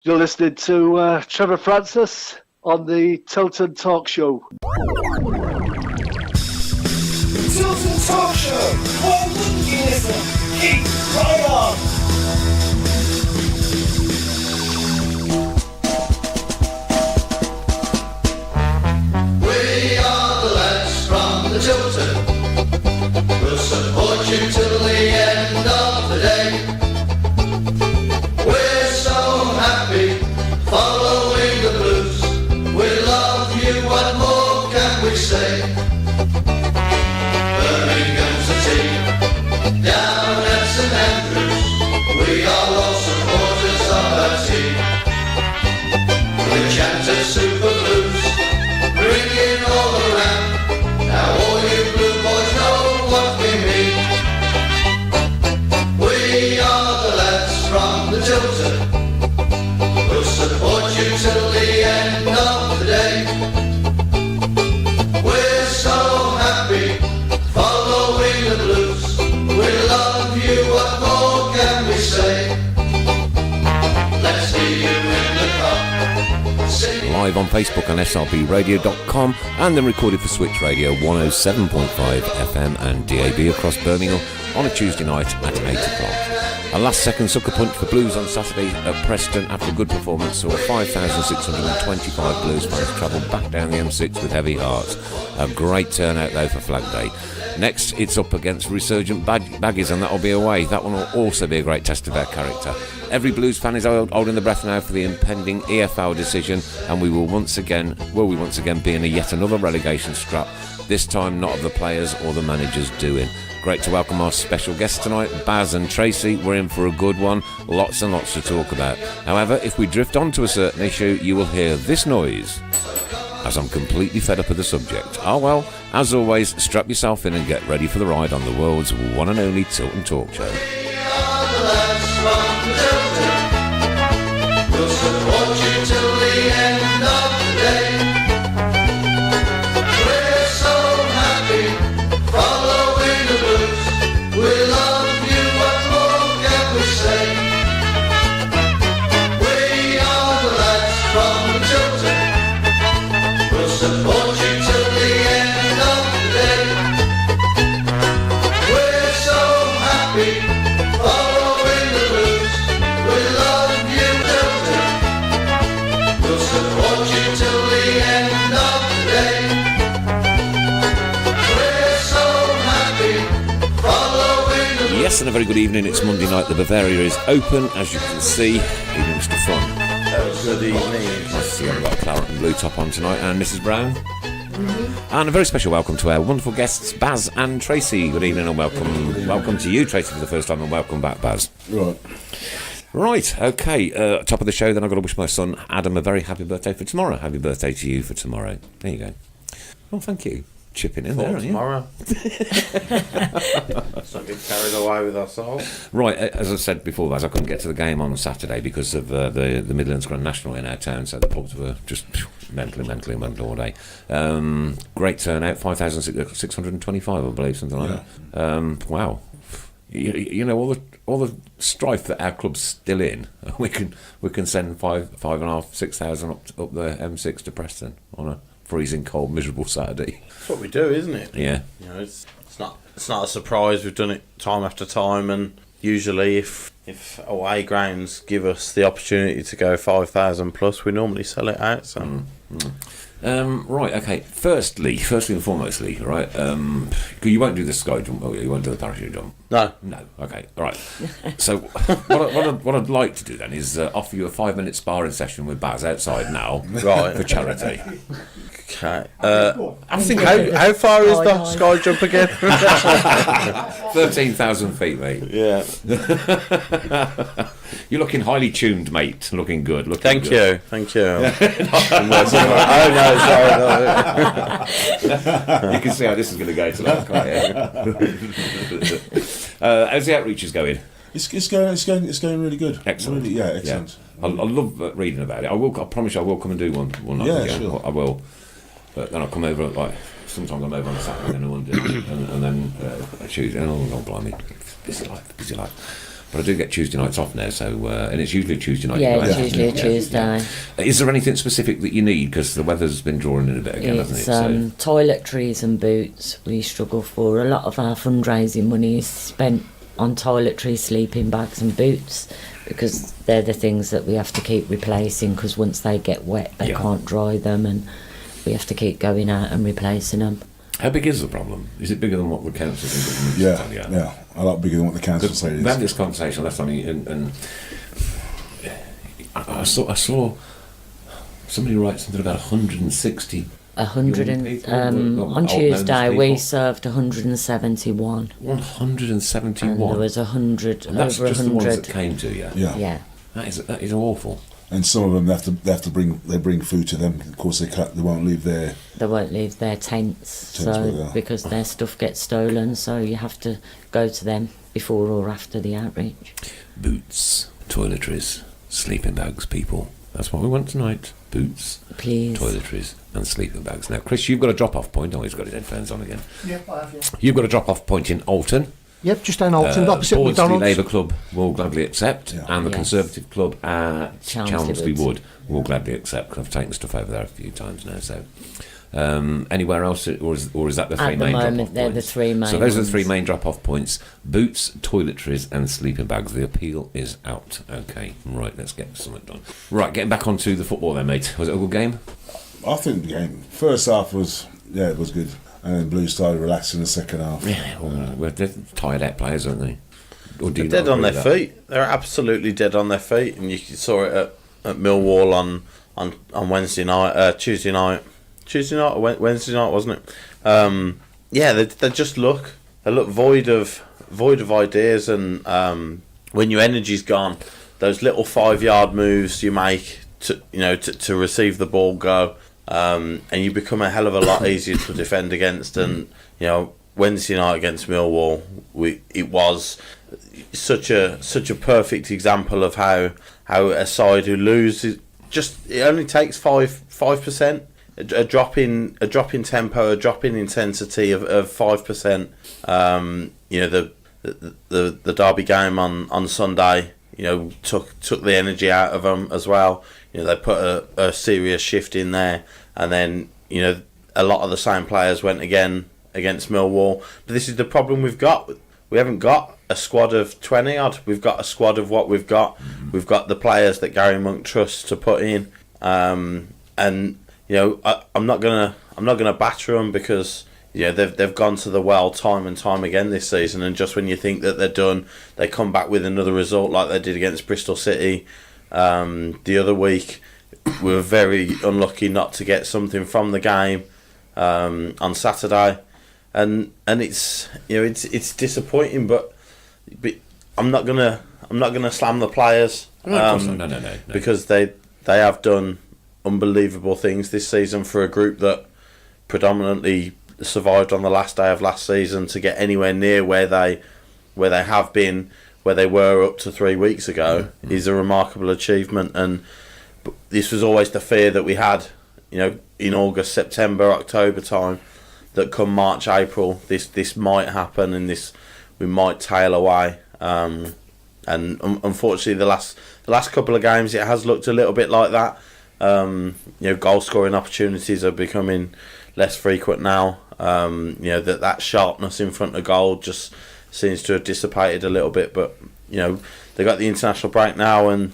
You're listening to Trevor Francis on the Tilton Talk Show. Tilton Talk Show. Why wouldn't you listen? Keep right on. We are the lads from the Tilton. We'll support you till the end of the day. We're so happy following the blues. We love you, what more can we say? Birmingham's the team, down at St Andrews. We are all supporters of our team. We chant a super blues, ringing all around. Now all you blue boys know what we mean. We are the lads from the Tilton. We'll support you till the end of the day. We're so happy following the blues. We love you, what more can we say? Let's hear you in the car singing. Live on Facebook and srbradio.com, and then recorded for Switch Radio 107.5 FM and DAB across Birmingham on a Tuesday night at 8 o'clock. A last-second sucker punch for Blues on Saturday at Preston after a good performance saw 5,625 Blues fans travel back down the M6 with heavy hearts. A great turnout though for Flag Day. Next, it's up against Resurgent Baggies, and that'll be away. That one will also be a great test of their character. Every Blues fan is holding the breath now for the impending EFL decision, and we will once again be in yet another relegation scrap. This time, not of the players or the managers doing. Great to welcome our special guests tonight, Baz and Tracey. We're in for a good one, lots and lots to talk about. However, if we drift onto a certain issue, you will hear this noise, as I'm completely fed up with the subject. Ah well, as always, strap yourself in and get ready for the ride on the world's one and only Tilton Talk Show. We are the lads from the Tilton. We'll support you till the end of the day. We're so happy following the blues. We love you, what more can we say? We are the lads from the Tilton. We'll support you till the end of the day. We're so happy following the blues. We love you, Tilton. We'll support you till the end of the day. We're so happy following the blues. Yes, and a very good evening. It's Monday night. The Bavaria is open, as you can see. Evening, Mr. Fun. Good evening. Nice to see you. I've got a claret and blue top on tonight, and Mrs. Brown. And a very special welcome to our wonderful guests, Baz and Tracey. Good evening and welcome. Welcome to you, Tracey, for the first time, and welcome back, Baz. Right, okay. Top of the show, then I've got to wish my son Adam a very happy birthday for tomorrow. Happy birthday to you for tomorrow. There you go. Oh, thank you. Chipping in there, aren't you? Tomorrow. Let's not get carried away with ourselves. Right, as I said before, Baz, I couldn't get to the game on Saturday because of the Midlands Grand National in our town, so the pubs were just mentally all day. Great turnout, 5,625, I believe, something like that. Wow. You know, all the strife that our club's still in, we can send 5,500, 6,000 up the M6 to Preston on a freezing cold, miserable Saturday. That's what we do, isn't it? Yeah. You know, it's not a surprise. We've done it time after time, and usually if away grounds give us the opportunity to go 5,000 plus, we normally sell it out. So. Right, okay. Firstly and foremostly, right, you won't do the sky jump, will you? You won't do the parachute jump? No. Okay, all right. So what I'd like to do then is offer you a 5-minute sparring session with Baz outside now, right, for charity. Okay. I think how far is the sky jump again? 13,000 feet, mate. Yeah. You're looking highly tuned, mate. Looking good. Thank you. Oh no, sorry. You can see how this is going to go tonight, can't you? How's the outreaches going? It's going really good. Excellent. Really, excellent. Yeah. I love reading about it. I promise you I will come and do one night again. Sure. I will. But then I'll come over sometimes I'm over on a Saturday and then and then a Tuesday. Oh, blimey, busy life. But I do get Tuesday nights off now, so and it's usually Tuesday night. Yeah, you it's know. usually a Tuesday. Is there anything specific that you need? Because the weather's been drawing in a bit again, It's hasn't it? toiletries and boots we struggle for. A lot of our fundraising money is spent on toiletries, sleeping bags and boots, because they're the things that we have to keep replacing, because once they get wet they can't dry them, and we have to keep going out and replacing them. How big is the problem? Is it bigger than what the council think? Yeah, a lot bigger than what the council say it We had is. this conversation last time, and I saw somebody write something about 160. 100 young and people, on old Tuesday homeless we people. served 171, 171. and there was 100 And that's over just the ones 100. that came to you. Yeah. That is awful. And some of them they have to bring food to them. Of course, they won't leave their. They won't leave their tents, yeah. because their stuff gets stolen, so you have to go to them before or after the outreach. Boots, toiletries, sleeping bags, people. That's what we want tonight. Boots, Please. toiletries and sleeping bags. Now, Chris, you've got a drop-off point. Oh, he's got his headphones on again. Yep, I have, yeah. You've got a drop-off point in Alton. Yep, just down Alton, opposite Bawdsley McDonald's. Labour Club will gladly accept, Yeah. and the Yes. Conservative Club at Chelmsley Wood. Wood will gladly accept, because I've taken stuff over there a few times now. So, anywhere else, or is that the three At the main moment, drop-off they're points? the three main So those are the ones. three main drop-off points: boots, toiletries, and sleeping bags. The appeal is out. Okay, right, let's get something done. Right, getting back onto the football then, mate. Was it a good game? I think the game first half was it was good, and then Blues started relaxing in the second half. Yeah, well, they're tired out players, aren't they? Or do you They're dead not on agree their with that? feet. They're absolutely dead on their feet, and you saw it at Millwall on Wednesday night, Tuesday night or Wednesday night, wasn't it? Yeah, they just look void of ideas, and when your energy's gone, those little 5-yard moves you make to receive the ball go, and you become a hell of a lot easier to defend against. And Wednesday night against Millwall, it was such a perfect example of how a side who loses, it only takes 5%, a drop in tempo, a drop in intensity of 5%. The Derby game on Sunday, took the energy out of them as well. They put a serious shift in there, and then a lot of the same players went again against Millwall. But this is the problem we've got. We haven't got a squad of 20 odd. We've got a squad of what we've got. We've got the players that Gary Monk trusts to put in, and I'm not gonna batter them, because they've gone to the well time and time again this season. And just when you think that they're done, they come back with another result, like they did against Bristol City the other week. We were very unlucky not to get something from the game on Saturday. And it's it's disappointing, but I'm not gonna slam the players, No. because they have done unbelievable things this season for a group that predominantly survived on the last day of last season. To get anywhere near where they have been, where they were up to 3 weeks ago, is a remarkable achievement. And this was always the fear that we had, in August, September, October time, that come March, April, this might happen, and we might tail away. And unfortunately, the last couple of games, it has looked a little bit like that. Goal scoring opportunities are becoming less frequent now. That sharpness in front of goal just seems to have dissipated a little bit. But they got the international break now, and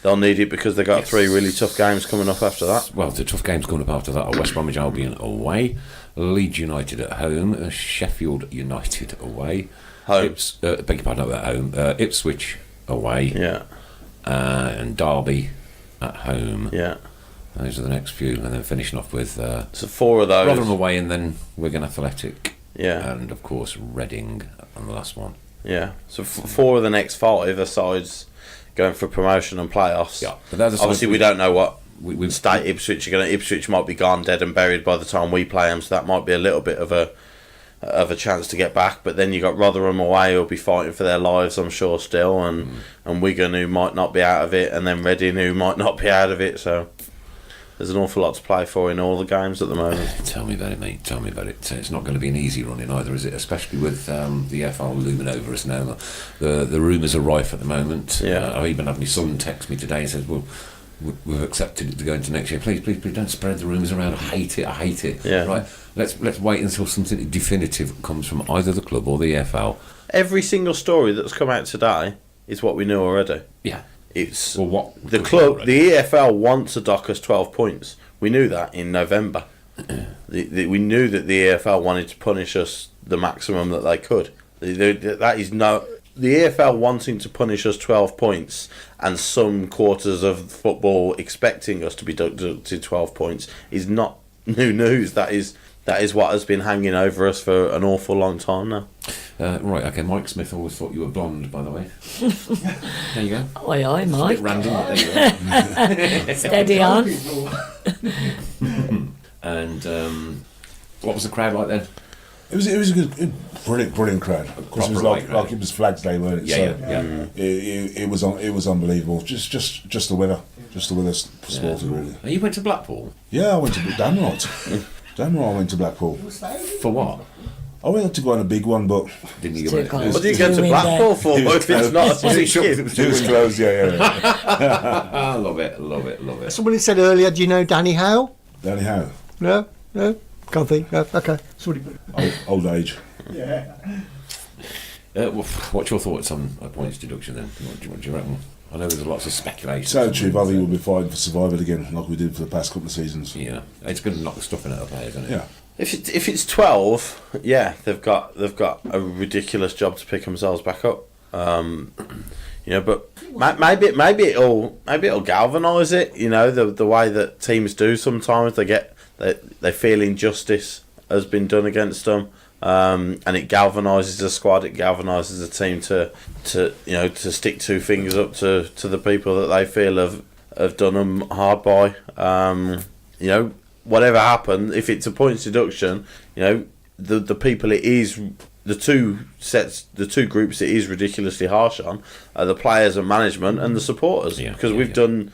they'll need it, because they got 3 really tough games coming up after that. Well, the tough games coming up after that are West Bromwich Albion away, Leeds United at home, Sheffield United away, Home. beg your pardon, not at home, Ipswich away, Yeah, and Derby at home. yeah. Those are the next few, and then finishing off with So 4 of those. Rotherham away, and then Wigan Athletic, Yeah, and of course Reading on the last one. yeah. So 4 of the next 5 are sides going for promotion and playoffs. Yeah, but they're the Obviously, sides we don't know what we've state Ipswich are going to. Ipswich might be gone, dead and buried by the time we play them, so that might be a little bit of a chance to get back. But then you got Rotherham away, who'll be fighting for their lives, I'm sure, still, and Wigan, who might not be out of it, and then Reading, who might not be out of it. So there's an awful lot to play for in all the games at the moment. Tell me about it, mate. Tell me about it. It's not going to be an easy running either, is it? Especially with the EFL looming over us now. The rumours are rife at the moment. Yeah. I even had my son text me today and said, well, we've accepted it to go into next year. Please don't spread the rumours around. I hate it. Yeah. Right. Let's wait until something definitive comes from either the club or the EFL. Every single story that's come out today is what we knew already. Yeah. It's Well, what the club, the EFL wants to dock us 12 points. We knew that in November. We knew that the EFL wanted to punish us the maximum that they could. That is no. The EFL wanting to punish us 12 points and some quarters of football expecting us to be deducted 12 points is not new news. That is what has been hanging over us for an awful long time now. Right, okay, Mike Smith always thought you were blonde, by the way. There you go. Aye, Mike. Bit random, but there you go. Steady on. And what was the crowd like then? It was a good, brilliant crowd. Of course, it was Proper like it was Flags Day, weren't it? Yeah. It was unbelievable. Just the weather, sported really. And you went to Blackpool? Yeah, I went to damn right. Damn right, I went to Blackpool. For what? I went to go on a big one, but Didn't you Too go? close. What do you go to Doing Blackpool that. for if it's not a big shut? game? it was closed. Yeah. I love it. Somebody said earlier, do you know Danny Howe? Danny Howe, No? Can't think. No? Okay. Sorry. old age. Well, what's your thoughts on a points deduction then? What do you reckon? I know there's lots of speculation. To tell the truth, I think we'll be fighting for survival again, like we did for the past couple of seasons. Yeah, it's going to knock the stuffing out of players, isn't it? Yeah. If it's 12, yeah, they've got a ridiculous job to pick themselves back up. But maybe it'll galvanise it. You know, the way that teams do sometimes, they feel injustice has been done against them, and it galvanises the squad. It galvanises the team to stick two fingers up to the people that they feel have done them hard by. Whatever happened, if it's a points deduction, the people it is, the two groups it is ridiculously harsh on are the players and management and the supporters, because we've done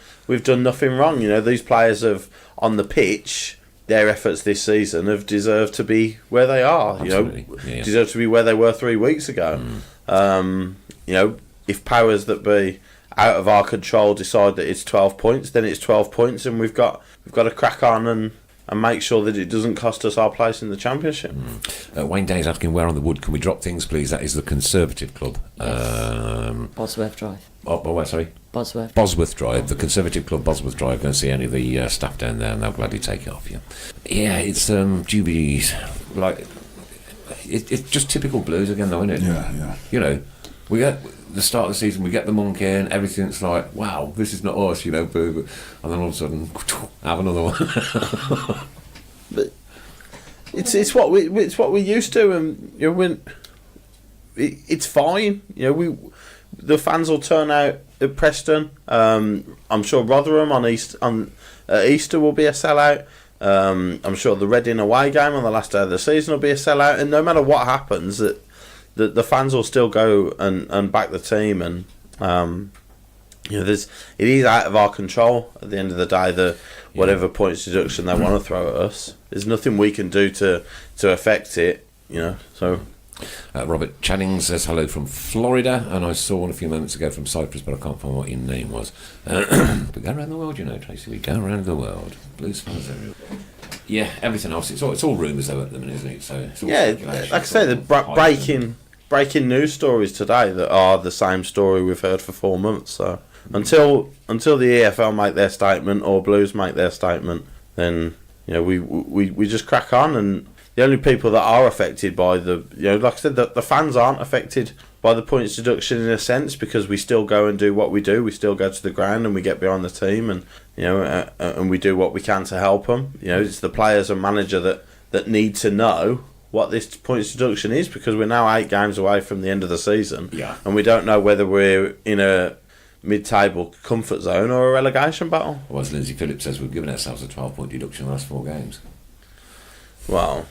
nothing wrong. These players have on the pitch, their efforts this season have deserved to be where they are. Absolutely. Deserve to be where they were 3 weeks ago. If powers that be out of our control decide that it's 12 points, then it's 12 points, and we've got to crack on and make sure that it doesn't cost us our place in the Championship. Wayne Day's asking, where on the wood can we drop things, please? That is the Conservative Club. Bosworth Drive. Where, sorry? Bosworth Drive, the Conservative Club, Bosworth Drive. Go and see any of the staff down there, and they'll gladly take it off you. Yeah, it's Jubilees. Like, it's just typical Blues again, though, isn't it? Yeah. We get the start of the season, we get the monkey, and everything's like, wow, this is not us, and then all of a sudden, have another one. But it's what we're used to, and it's fine. The fans will turn out at Preston. I'm sure Rotherham on Easter will be a sellout. I'm sure the Reading away game on the last day of the season will be a sellout, and no matter what happens, the fans will still go and back the team, and it is out of our control at the end of the day. Whatever points deduction they want to throw at us, there's nothing we can do to affect it. So. Robert Channing says hello from Florida, and I saw one a few moments ago from Cyprus, but I can't find what your name was. We go around the world, Tracy. We go around the world. Blues fans everywhere. Yeah, everything else. It's all rumours though at the minute, isn't it? So it's all speculation. Like I say, the breaking news stories today that are the same story we've heard for 4 months. So until the EFL make their statement or Blues make their statement, then we just crack on. And the only people that are affected by like I said, the fans aren't affected by the points deduction in a sense, because we still go and do what we do. We still go to the ground and we get behind the team, and and we do what we can to help them. It's the players and manager that need to know what this points deduction is, because we're now 8 games away from the end of the season, and we don't know whether we're in a mid-table comfort zone or a relegation battle. Well, as Lindsay Phillips says, we've given ourselves a 12-point deduction in the last 4 games. Wow.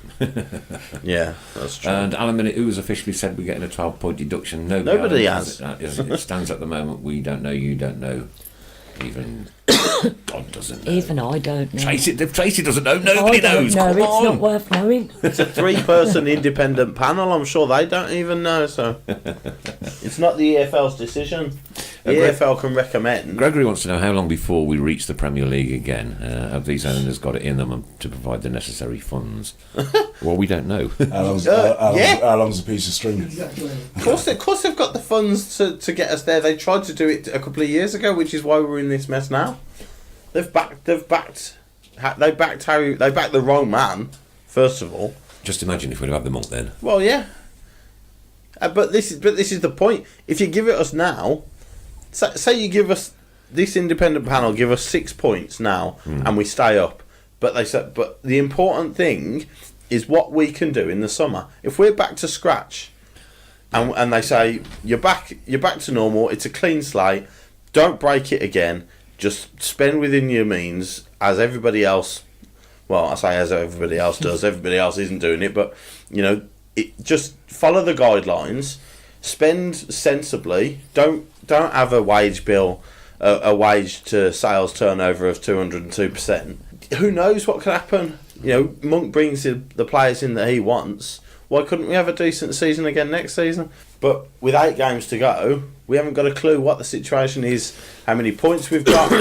Yeah, that's true. And Alan Minute, who has officially said we're getting a 12-point deduction? Nobody has. As it stands at the moment, we don't know, you don't know, even God doesn't know. Even I don't know. If Tracey doesn't know, nobody I don't knows. know. Come It's on. not worth knowing. It's a 3-person independent panel. I'm sure they don't even know. So it's not the EFL's decision. The EFL can recommend. Gregory wants to know how long before we reach the Premier League again. Have these owners got it in them to provide the necessary funds? Well, we don't know. How long's a piece of string? Of course, they've got the funds to get us there. They tried to do it a couple of years ago, which is why we're in this mess now. They backed the wrong man. First of all, Just imagine if we'd have had them up then. well, yeah. But this is the point. If you give it us now, say you give us this independent panel, give us 6 points now, and we stay up. But they said, but the important thing is what we can do in the summer. If we're back to scratch, and they say you're back to normal, it's a clean slate. Don't break it again. Just spend within your means, as everybody else. Well, I say as everybody else does. Everybody else isn't doing it, but just follow the guidelines. Spend sensibly. Don't have a wage bill, a wage to sales turnover of 202%. Who knows what could happen? Monk brings the players in that he wants. Why couldn't we have a decent season again next season? But with 8 games to go, we haven't got a clue what the situation is, how many points we've got,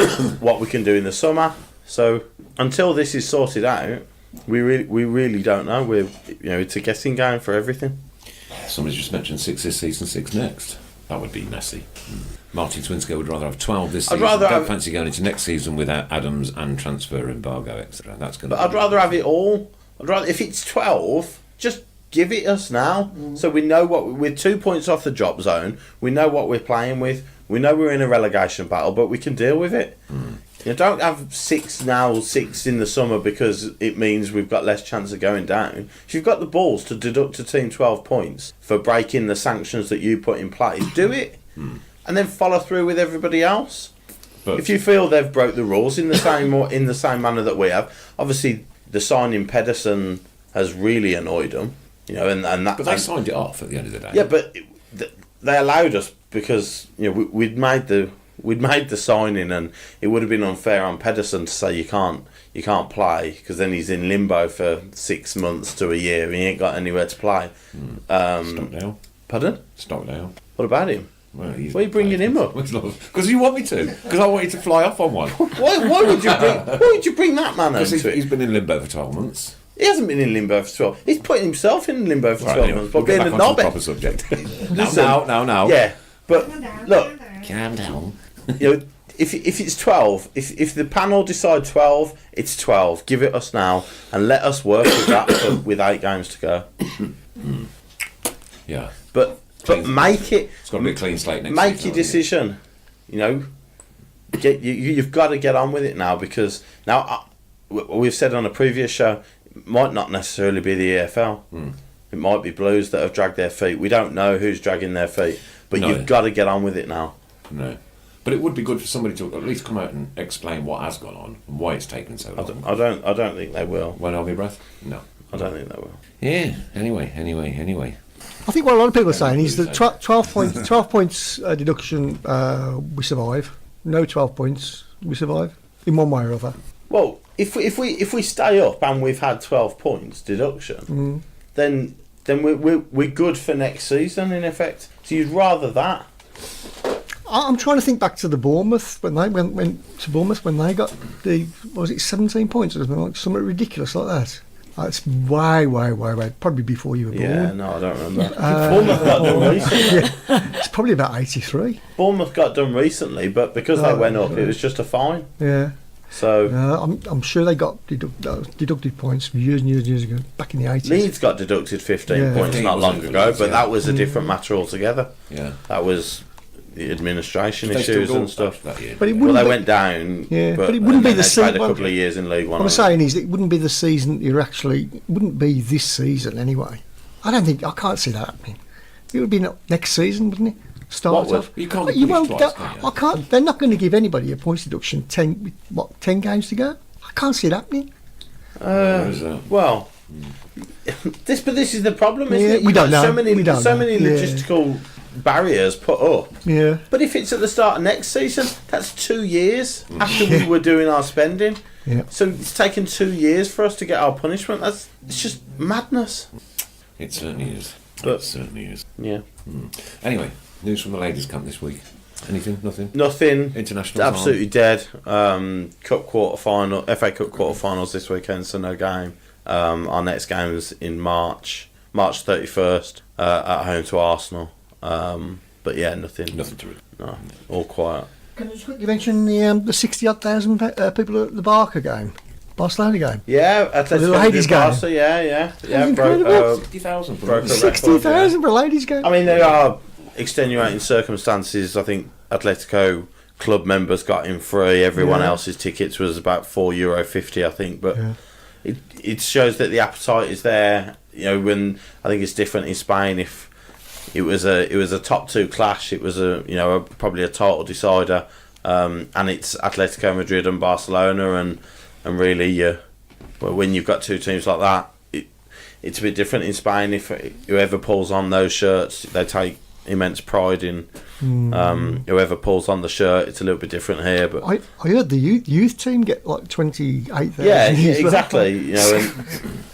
what we can do in the summer. So until this is sorted out, we really don't know. It's a guessing game for everything. Somebody's just mentioned 6 this season, 6 next. That would be messy. Martin Swinscoe would rather have 12 this season. Don't fancy going into next season without Adams and transfer embargo, etc. But I'd rather have it all. If it's 12, just give it us now, so we know we're 2 points off the drop zone. We know what we're playing with. We know we're in a relegation battle, but we can deal with it. Don't have 6 now, 6 in the summer because it means we've got less chance of going down. If you've got the balls to deduct a team 12 points for breaking the sanctions that you put in place, do it, and then follow through with everybody else. But if you feel they've broke the rules in the same manner that we have, obviously the signing Pedersen has really annoyed them. But they signed it off at the end of the day. Yeah, but they allowed us because we'd made the signing, and it would have been unfair on Pedersen to say you can't play because then he's in limbo for 6 months to a year. He ain't got anywhere to play. Stockdale. Pardon? Stockdale. What about him? Well, why are you bringing him up? Because you want me to. Because I want you to fly off on one. Why would you bring that man over to it? He's been in limbo for 12 months. He hasn't been in limbo for 12. He's putting himself in limbo for 12 months by being a knobhead. proper subject. Listen, now. Yeah, but look, Calm down. if it's 12, if the panel decide 12, it's 12. Give it us now and let us work with that with 8 games to go. Yeah. But make it. It's got to be a clean slate next Make season, your decision. You've got to get on with it now, because now we've said on a previous show, it might not necessarily be the EFL. It might be Blues that have dragged their feet. We don't know who's dragging their feet, but you've got to get on with it now. No. But it would be good for somebody to at least come out and explain what has gone on and why it's taken so long. I don't think they will. Won't hold your breath? No. I don't think they will. Yeah. Anyway. I think what a lot of people are saying is that 12 points deduction, we survive. No 12 points, we survive in one way or other. Well, if we stay up and we've had 12 points deduction, then we're good for next season in effect. So you'd rather that. I'm trying to think back to the Bournemouth when they went to Bournemouth when they got was it 17 points or something ridiculous like that. It's way, probably before you were born. Yeah, no, I don't remember. Bournemouth got done recently. It's probably about 83. Bournemouth got done recently, but because they went up, it was just a fine. Yeah. So I'm sure they got deducted points years and years ago, back in the 80s. Leeds got deducted 15 points not long ago, but that was a different matter altogether. Yeah. That was the administration issues and stuff. But it wouldn't they went down. Yeah, but it wouldn't be the season. season. A couple of years in League One. What I'm saying is, it wouldn't be the season. It wouldn't be this season anyway. I can't see that happening. It would be next season, wouldn't it? Start off. You can't. You won't. I can't. They're not going to give anybody a points deduction. 10 games to go. I can't see it happening. Well, this is the problem, isn't it? We don't know. So many We don't know. logistical barriers put up. Yeah. But if it's at the start of next season, that's 2 years after we were doing our spending. Yeah. So it's taken 2 years for us to get our punishment. It's just madness. It certainly is. But- It certainly is. Yeah. Anyway, news from the ladies' camp this week. Anything? Nothing? Nothing. International Absolutely dead. Cup quarter-final, FA Cup quarter-finals this weekend, so no game. Our next game is in March 31st, at home to Arsenal. But yeah, nothing. Nothing to read. No, all quiet. Can I just quickly mention the 60-odd thousand people at the Barca game? Barcelona game? Yeah, Atletico The ladies' Madrid, game. Barca, yeah. incredible. 60,000 for broke a them. record, 60,000 for a ladies' game? I mean, there are extenuating circumstances. I think Atletico club members got in free. Everyone Yeah. else's tickets was about €4.50, I think. But Yeah. it shows that the appetite is there. You know, when I think it's different in Spain. If it was a top two clash, it was probably a title decider. And it's Atletico Madrid and Barcelona, and really, when you've got two teams like that, it's a bit different in Spain. If whoever pulls on those shirts, they take immense pride in. Whoever pulls on the shirt, it's a little bit different here. But I heard the youth team get like 28,000. yeah, exactly. You know,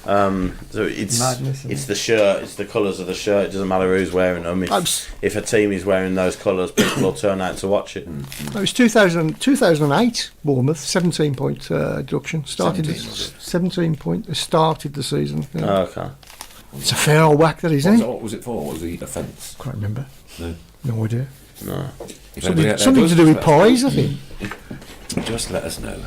and so it's Madness, isn't it's the shirt, it's the colours of the shirt. It doesn't matter who's wearing them. If a team is wearing those colours, people will turn out to watch it. It was 2008, Bournemouth, 17-point deduction. Started 17 point. Started the season. Yeah. Oh, okay. It's a fair old whack, that is, isn't it? What was it for? What was the offence? Can't remember. No. No idea. No. Something to do with pies, I think. Just let us know.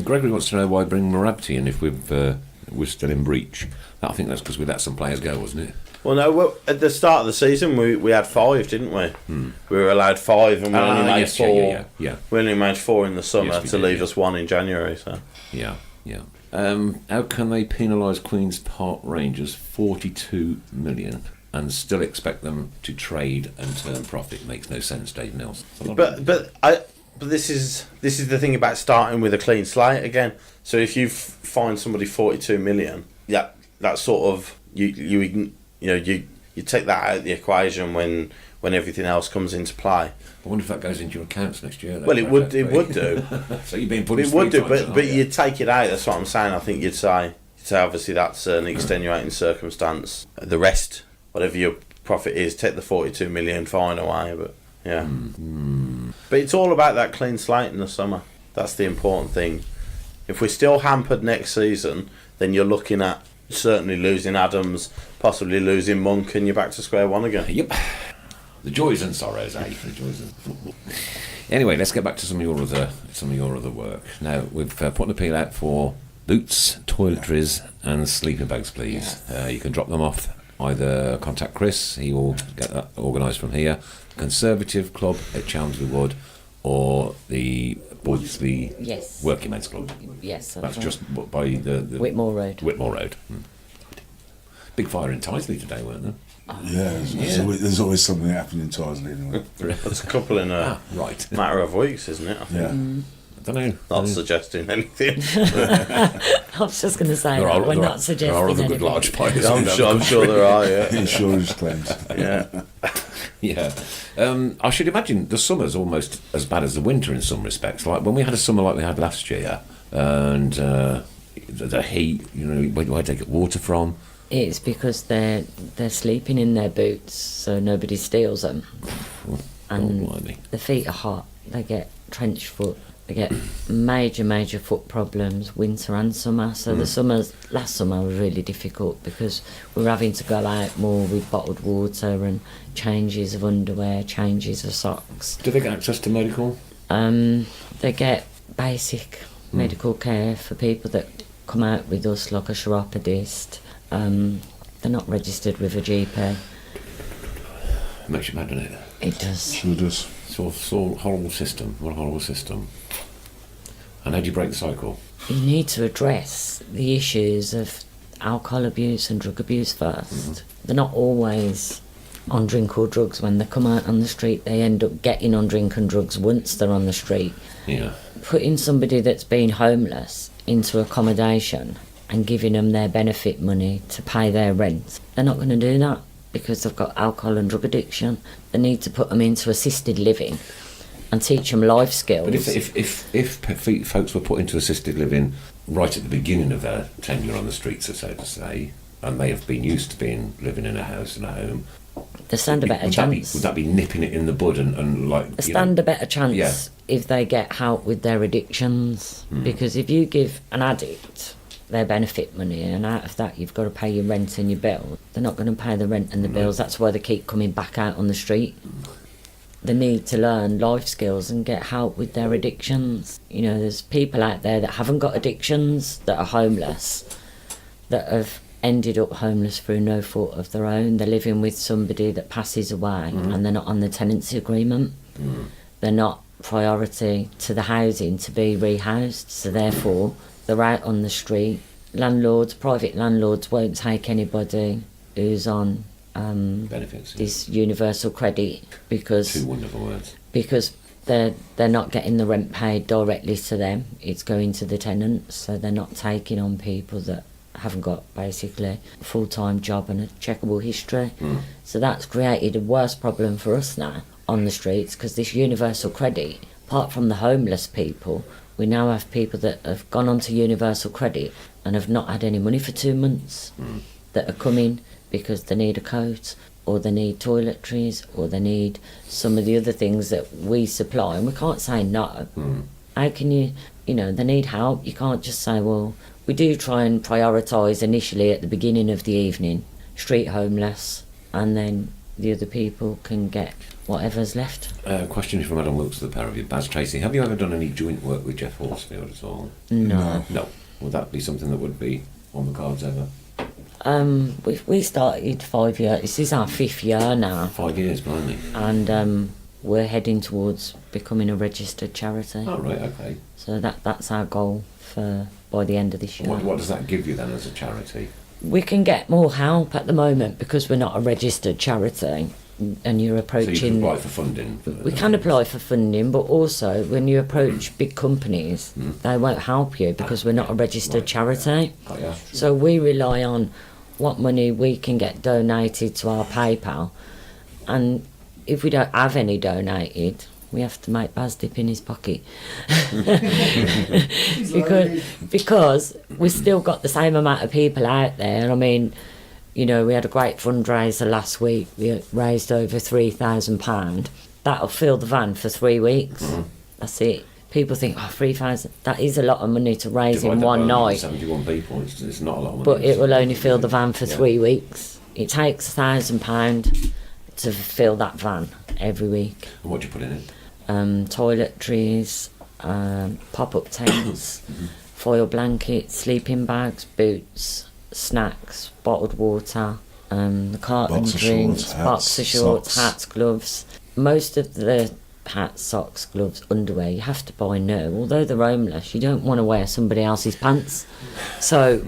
Gregory wants to know why bring Morabti in if we're still in breach. I think that's because we let some players go, wasn't it? Well, no. At the start of the season, we had 5, didn't we? We were allowed 5, and we only made 4. Yeah. We only made 4 in the summer Yes, we to did, leave yeah. us 1 in January. So Yeah. How can they penalise Queen's Park Rangers 42 million and still expect them to trade and turn profit? Makes no sense, Dave Nelson. But this is the thing about starting with a clean slate again. So if you find somebody 42 million, yeah, that sort of you take that out of the equation when everything else comes into play. I wonder if that goes into your accounts next year. Though, Well, it would do. So you've been putting It would do, but you take it out. That's what I'm saying. I think you'd say obviously that's an extenuating circumstance. The rest, whatever your profit is, take the 42 million fine away. But yeah, but it's all about that clean slate in the summer. That's the important thing. If we're still hampered next season, then you're looking at certainly losing Adams, possibly losing Monk, and you're back to square one again. Yep. The joys and sorrows, eh? The joys and... Anyway, let's get back to some of your other work. Now we've put an appeal out for boots, toiletries, and sleeping bags, please. You can drop them off. Either contact Chris, he will get that organised from here. Conservative Club at Chelmsley Wood, or the Yes. Working Men's Club. Yes. That's right. just by the Whitmore Road. Whitmore Road. Big fire in Tyseley today, weren't there? Yeah, there's always something happening in Tyseley anyway. There's a couple in a right. matter of weeks, isn't it? I think. Yeah. I don't know. Not suggesting anything. I was just going to say There that. are We're other- not suggesting There are other good anything. large fires. I'm sure there are. Yeah. Insurance claims. Yeah. Yeah. I should imagine the summer's almost as bad as the winter in some respects. Like when we had a summer like we had last year, and the heat, where do I take water from? It's because they're sleeping in their boots, so nobody steals them. And blimey. the feet are hot. They get trench foot. They get major foot problems, winter and summer. So the last summer was really difficult because we were having to go out more with bottled water and changes of underwear, changes of socks. Do they get access to medical? They get basic medical care for people that come out with us, like a chiropodist. They're not registered with a GP. It makes you mad, doesn't it? It does. Sure does. So horrible system. What a horrible system. And how do you break the cycle? You need to address the issues of alcohol abuse and drug abuse first. They're not always on drink or drugs. When they come out on the street, they end up getting on drink and drugs once they're on the street. Yeah. Putting somebody that's been homeless into accommodation and giving them their benefit money to pay their rent, they're not going to do that. because they've got alcohol and drug addiction. They need to put them into assisted living and teach them life skills. But if folks were put into assisted living right at the beginning of their tenure on the streets, so to say, and they have been used to living in a house and a home, they stand a better chance. Would that be nipping it in the bud and like... They stand a better chance if they get help with their addictions. Because if you give an addict their benefit money and out of that you've got to pay your rent and your bill, they're not going to pay the rent and the bills. That's why they keep coming back out on the street. They need to learn life skills and get help with their addictions. You know, there's people out there that haven't got addictions, that are homeless, that have ended up homeless through no fault of their own. They're living with somebody that passes away and they're not on the tenancy agreement. They're not priority to the housing to be rehoused, so therefore they're out on the street. Private landlords won't take anybody who's on benefits, this universal credit because... Two wonderful words. Because they're not getting the rent paid directly to them. It's going to the tenants, so they're not taking on people that haven't got basically a full-time job and a checkable history. So that's created a worse problem for us now on the streets, because this universal credit, apart from the homeless people, we now have people that have gone onto universal credit and have not had any money for 2 months that are coming because they need a coat, or they need toiletries, or they need some of the other things that we supply, and we can't say no. How can you know, they need help. You can't just say, well, we do try and prioritise initially at the beginning of the evening, street homeless, and then the other people can get whatever's left. Question from Adam Wilkes to the pair of you. Baz, Tracey, have you ever done any joint work with Jeff Horsfield at all? No. Would that be something that would be on the cards ever? We started 5 years. This is our 5th year now. 5 years, blimey. And we're heading towards becoming a registered charity. Oh, right, okay. So that's our goal for by the end of this year. What does that give you then as a charity? We can get more help at the moment because we're not a registered charity, and you're approaching... So you can apply for funding? We can apply for funding, but also when you approach big companies, they won't help you because we're not a registered charity. Oh, yeah. So we rely on what money we can get donated to our PayPal, and if we don't have any donated, we have to make Baz dip in his pocket. because we've still got the same amount of people out there. I mean, you know, we had a great fundraiser last week. We raised over £3,000. That'll fill the van for 3 weeks. That's it. People think, oh, 3,000, that is a lot of money to raise in one night. 71 people, it's not a lot of money. But it will only fill the van for 3 weeks. It takes £1,000 to fill that van every week. And what do you put in it? Toiletries, pop-up tents, foil blankets, sleeping bags, boots, snacks, bottled water, the carton drinks, boxer shorts, hats, gloves. Most of the hats, socks, gloves, underwear you have to buy new. Although they're homeless, you don't want to wear somebody else's pants. So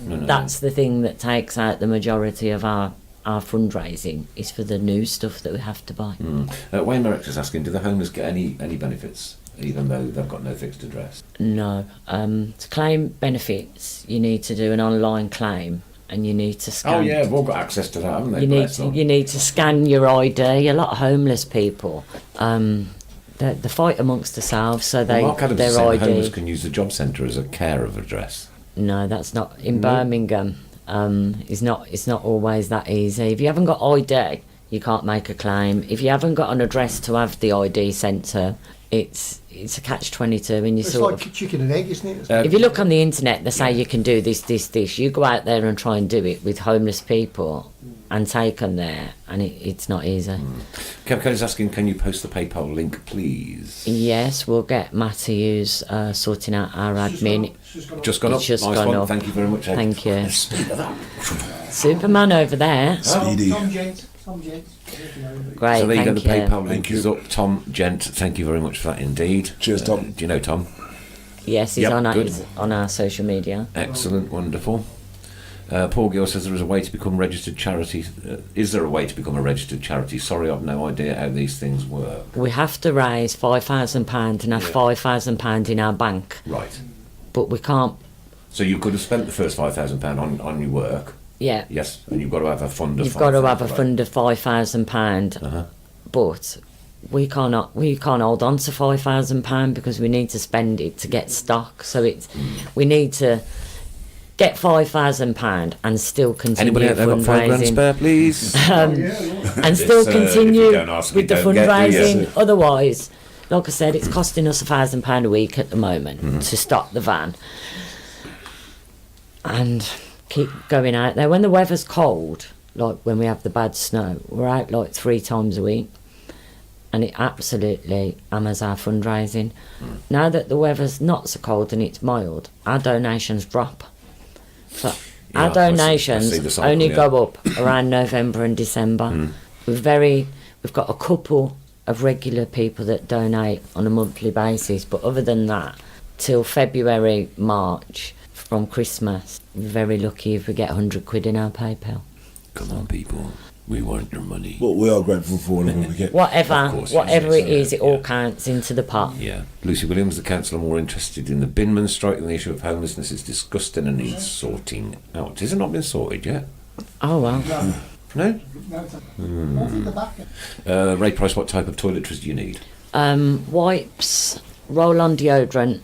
that's the thing that takes out the majority of our fundraising, is for the new stuff that we have to buy. Wayne Merrick is asking, do the homeless get any benefits, even though they've got no fixed address? No. To claim benefits, you need to do an online claim, and you need to scan... Oh yeah, we've all got access to that, haven't they? You need to scan your ID. A lot of homeless people, they fight amongst themselves, so Mark Adams their is saying ID... homeless can use the job centre as a care of address. No, that's not... In Birmingham, it's not always that easy. If you haven't got ID, you can't make a claim. If you haven't got an address to have the ID centre, it's a catch-22, and It's like chicken and egg, isn't it? if you look on the internet, they say you can do this. You go out there and try and do it with homeless people and take them there, and it's not easy. Kelly's asking, can you post the PayPal link, please? Yes, we'll get Matty, who's sorting out our admin. Just gone up. It's just Nice gone one. up. Thank you very much, Ed. Thank you. Speed of that. Superman over there. Speedy. Tom Gent. Great, So there you go, thank the you. PayPal link is up. Tom Gent, thank you very much for that indeed. Cheers, Tom. Do you know Tom? Yes, he's Yep, on good. he's on our social media. Excellent, wonderful. Paul Gill says there is a way to become registered charity. Is there a way to become a registered charity? Sorry, I've no idea how these things work. We have to raise £5,000 and have £5,000 in our bank, Right. but we can't. So you could have spent the first £5,000 on your work, Yeah. Yes, and you've got to have a fund of You've got to have a right? fund of £5,000, Uh-huh. but we can't hold on to £5,000 because we need to spend it to get stock. So we need to get £5,000 and still continue Anybody out there got £5 fundraising. spare, please? And still It's, if continue you don't ask, we with the don't get, do you? fundraising. Otherwise, like I said, it's costing us £1,000 a week at the moment to stock the van and keep going out there. When the weather's cold, like when we have the bad snow, we're out like 3 times a week, and it absolutely hammers our fundraising. Now that the weather's not so cold and it's mild, our donations drop. So Yeah, our I see the donations cycle, only yeah. go up around November and December. We've got a couple of regular people that donate on a monthly basis, but other than that, till February, March, from Christmas, we're very lucky if we get 100 quid in our PayPal. Come on, people. We want your money. But we are grateful for whatever we get. Whatever Of course, whatever yes, it is, yeah, it all yeah. counts into the pot. Yeah. Lucy Williams, the council, are more interested in the binman strike than the issue of homelessness. It's disgusting and needs sorting out. Has it not been sorted yet? Oh well. No? Ray Price, what type of toiletries do you need? Wipes, roll-on deodorant,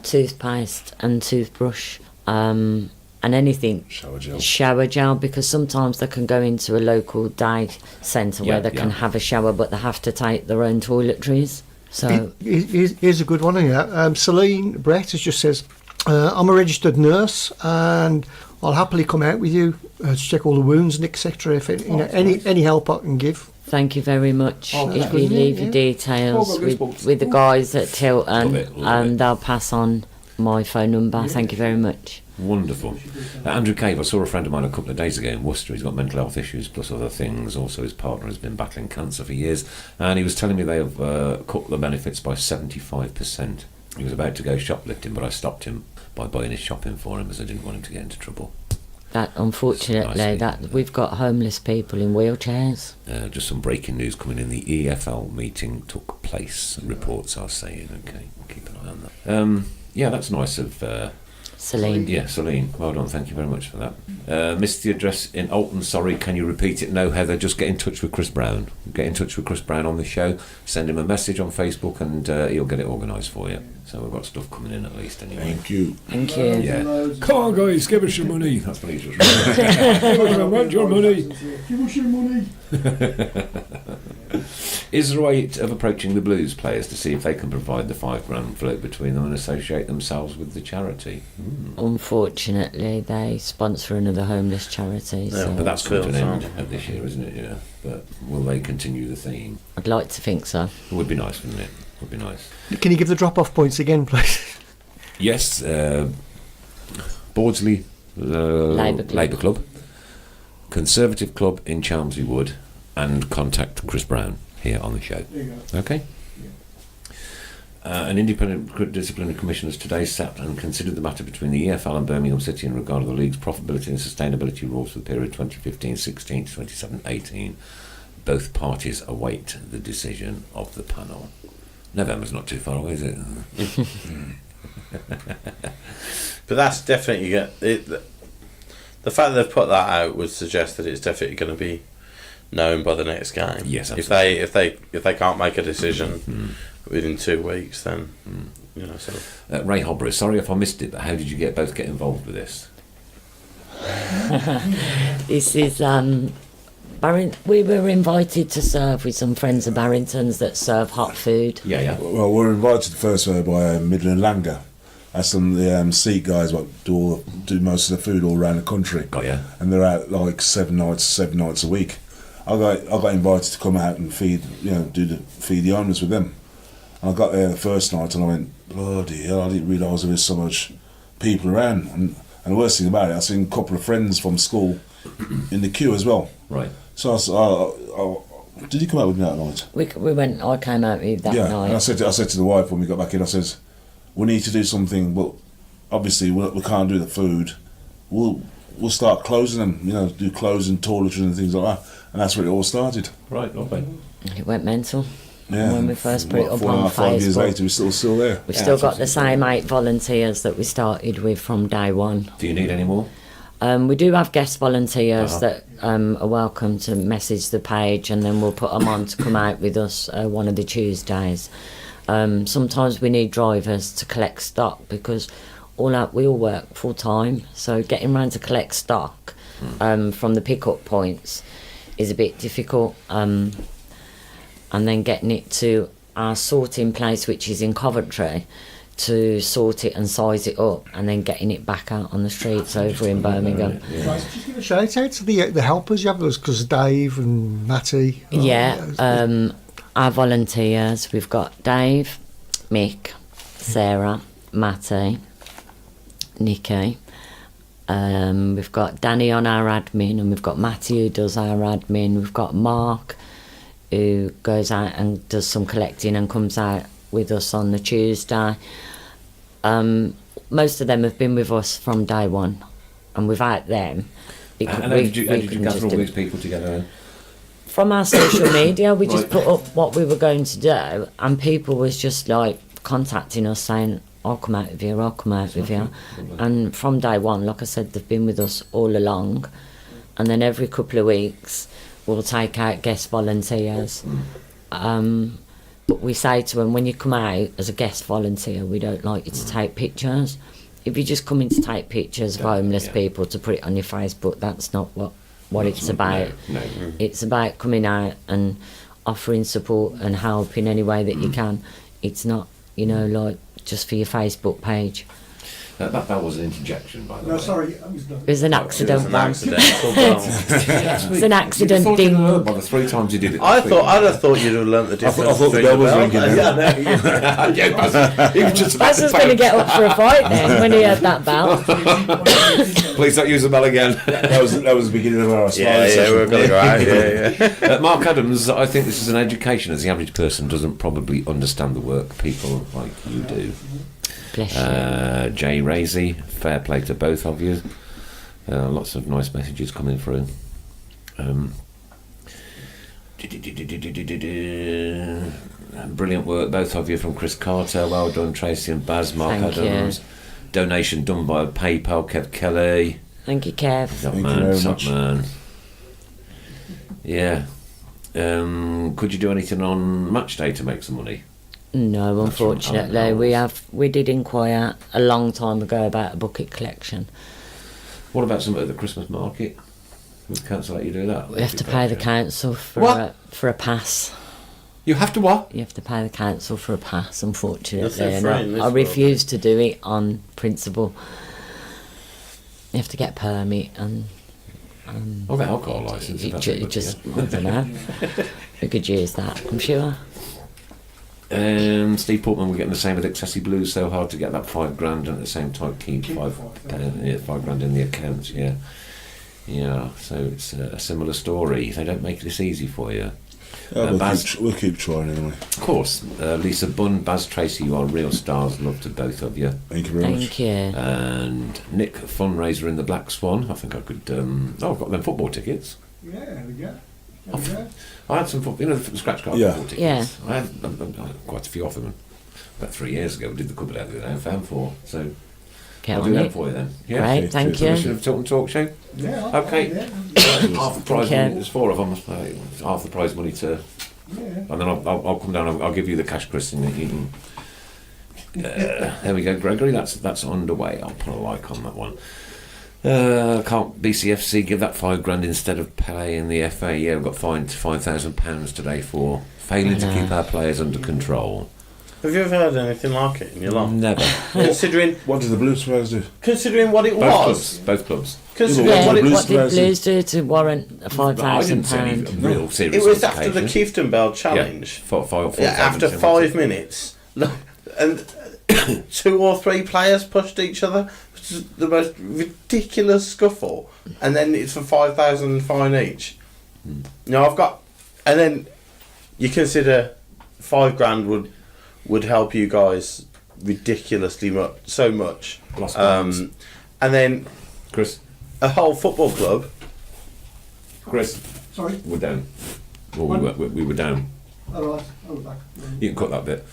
toothpaste and toothbrush, and anything shower gel, because sometimes they can go into a local day centre where they can have a shower, but they have to take their own toiletries. So Here's a good one here. Celine Brett has just says, I'm a registered nurse and I'll happily come out with you to check all the wounds and etc. If any help I can give. thank you very much. Oh, If that's you good, leave yeah. your details Oh, good. with the guys at Tilton, Love it. and they'll pass on my phone number. Thank you very much. Wonderful. Andrew Cave, I saw a friend of mine a couple of days ago in Worcester. He's got mental health issues plus other things. Also, his partner has been battling cancer for years, and he was telling me they have cut the benefits by 75%. He was about to go shoplifting, but I stopped him by buying his shopping for him as I didn't want him to get into trouble. That unfortunately, Nicely. we've got homeless people in wheelchairs. Just some breaking news coming in. The EFL meeting took place. Reports are saying. Okay, we'll keep an eye on that. Yeah, that's nice of Celine. Yeah, Celine. Well done. Thank you very much for that. Missed the address in Alton. Sorry, can you repeat it? No, Heather. Just get in touch with Chris Brown. Get in touch with Chris Brown on the show. Send him a message on Facebook, and he'll get it organised for you. So we've got stuff coming in at least anyway. Thank you. Thank you. Yeah. Come on, guys, give us your money. That's what he's just I want your money. Give us your money. Is there a way of approaching the blues players to see if they can provide the £5 float between them and associate themselves with the charity? Unfortunately, they sponsor another homeless charity. So But that's come to an Feels end this year, isn't it? Yeah. But will they continue the theme? I'd like to think so. It would be nice, wouldn't it? Would be nice. Can you give the drop-off points again, please? Yes, Bordsley Labour Club, Conservative Club in Chelmsley Wood, and contact Chris Brown here on the show. Okay. An independent disciplinary commission has today sat and considered the matter between the EFL and Birmingham City in regard to the league's profitability and sustainability rules for the period 2015-16 to 27-18. Both parties await the decision of the panel. November's not too far away, is it? But that's definitely the fact that they've put that out would suggest that it's definitely going to be known by the next game. Yes, absolutely. If they can't make a decision within 2 weeks, then you know. So Ray Hobber, sorry if I missed it, but how did you both get involved with this? This is we were invited to serve with some friends of Barrington's that serve hot food. Yeah. Well, we're invited first by Midland Langer. That's some of the Sikh guys what do most of the food all around the country. Oh yeah. And they're out like seven nights a week. I got invited to come out and feed the homeless with them. And I got there the first night and I went, bloody hell, I didn't realise there was so much people around. And the worst thing about it, I seen a couple of friends from school in the queue as well. Right. So did you come out with me that night? We went. I came out with that night. And I said to the wife when we got back in, I says, we need to do something. But obviously we can't do the food. We'll start closing them. Do closing toiletries and things like that. And that's where it all started. Right. Okay. It went mental. Yeah. When we first put it up 4.5 on 5 years Facebook. later, we're still there. We've still got the same 8 volunteers that we started with from day one. Do you need any more? We do have guest volunteers that are welcome to message the page, and then we'll put them on to come out with us one of the Tuesdays. Sometimes we need drivers to collect stock because we all work full time, so getting around to collect stock from the pickup points is a bit difficult, and then getting it to our sorting place, which is in Coventry, to sort it and size it up, and then getting it back out on the streets over in Birmingham. Right, just give a shout out to the helpers you have, because Dave and Matty. Our volunteers, we've got Dave, Mick, Sarah, Matty, Nikki. We've got Danny on our admin, and we've got Matty who does our admin. We've got Mark who goes out and does some collecting and comes out with us on the Tuesday. Most of them have been with us from day one, and without them, How did you gather all these people together? From our social media, we just put up what we were going to do, and people was just like contacting us saying, I'll come out with you, I'll come out with you. And from day one, like I said, they've been with us all along, and then every couple of weeks we'll take out guest volunteers. But we say to them, when you come out as a guest volunteer, we don't like you to take pictures. If you just come in to take pictures of homeless people to put it on your Facebook, that's not what it's about. No. It's about coming out and offering support and help in any way that you can. It's not, like just for your Facebook page. That was an interjection, by the way. No, sorry, I was done. It was an accident. It It's an accident By ding. the 3 times you did it. I'd have thought you'd have learnt the difference. I thought the bell was ringing. Baz was going to get up for a fight then when he heard that bell. Please don't use the bell again. That was the beginning of our Yeah, we're going to go out. Yeah. Mark Adams, I think this is an education, as the average person doesn't probably understand the work people like you do. Bless you. Jay Razy, fair play to both of you. Lots of nice messages coming through. Brilliant work, both of you, from Chris Carter. Well done, Tracey and Baz. Mark Thank Adams. you. Donation done by PayPal. Kev Kelly. Thank you, Kev. Top Thank you man, very top much. man. Yeah. Could you do anything on match day to make some money? No, unfortunately. We did inquire a long time ago about a bucket collection. What about something at the Christmas market? Would the council let you do that? We have to pay the council for a pass. You have to what? You have to pay the council for a pass, unfortunately. Nothing And free in this I refuse to do it on principle. You have to get a permit and I've got alcohol licence. it just I don't know. We could use that, I'm sure. Steve Portman, we're getting the same with Excessive Blues. So hard to get that £5,000 and at the same time keep £5,000 in the accounts. Yeah. So it's a similar story. They don't make this easy for you. We'll keep trying anyway. Of course, Lisa Bunn, Baz, Tracy, you are real stars. Love to both of you. Thank you very much. Thank you. And Nick, fundraiser in the Black Swan. I think I could. I've got them football tickets. Yeah, there we go. I had some, the scratch card Yeah. football tickets. Yeah. I had quite a few of them. About 3 years ago, we did the couple out there, found 4. So Get I'll on do that it. for you then. Great, thank Commission you. of Tilton Talk Show. Yeah. Okay. Half the prize Okay. money. There's 4 of them. Half the prize money to. And then I'll come down. I'll give you the cash, Chris, and you can. There we go, Gregory. That's underway. I'll put a like on that one. Can't BCFC give that £5,000 instead of paying the FA? Yeah, we got fined £5,000 today for failing to keep our players under control. Have you ever heard anything like it in your life? Never. Considering What did the Blues players do? what it was. Both clubs. Considering Yeah, what it Blues What did players Blues do to warrant a I didn't see any £5,000? real serious. It was after the altercation. Clifton Bell challenge. Five, After 5 minutes, and 2 or 3 players pushed each other, which is the most ridiculous scuffle. And then it's for £5,000 fine each. Now and then you consider £5,000 would help you guys ridiculously so much. Lost balance. And then Chris, a whole football club. Sorry. we're down. Well, we were down. All right. I'll be back. You can cut that bit.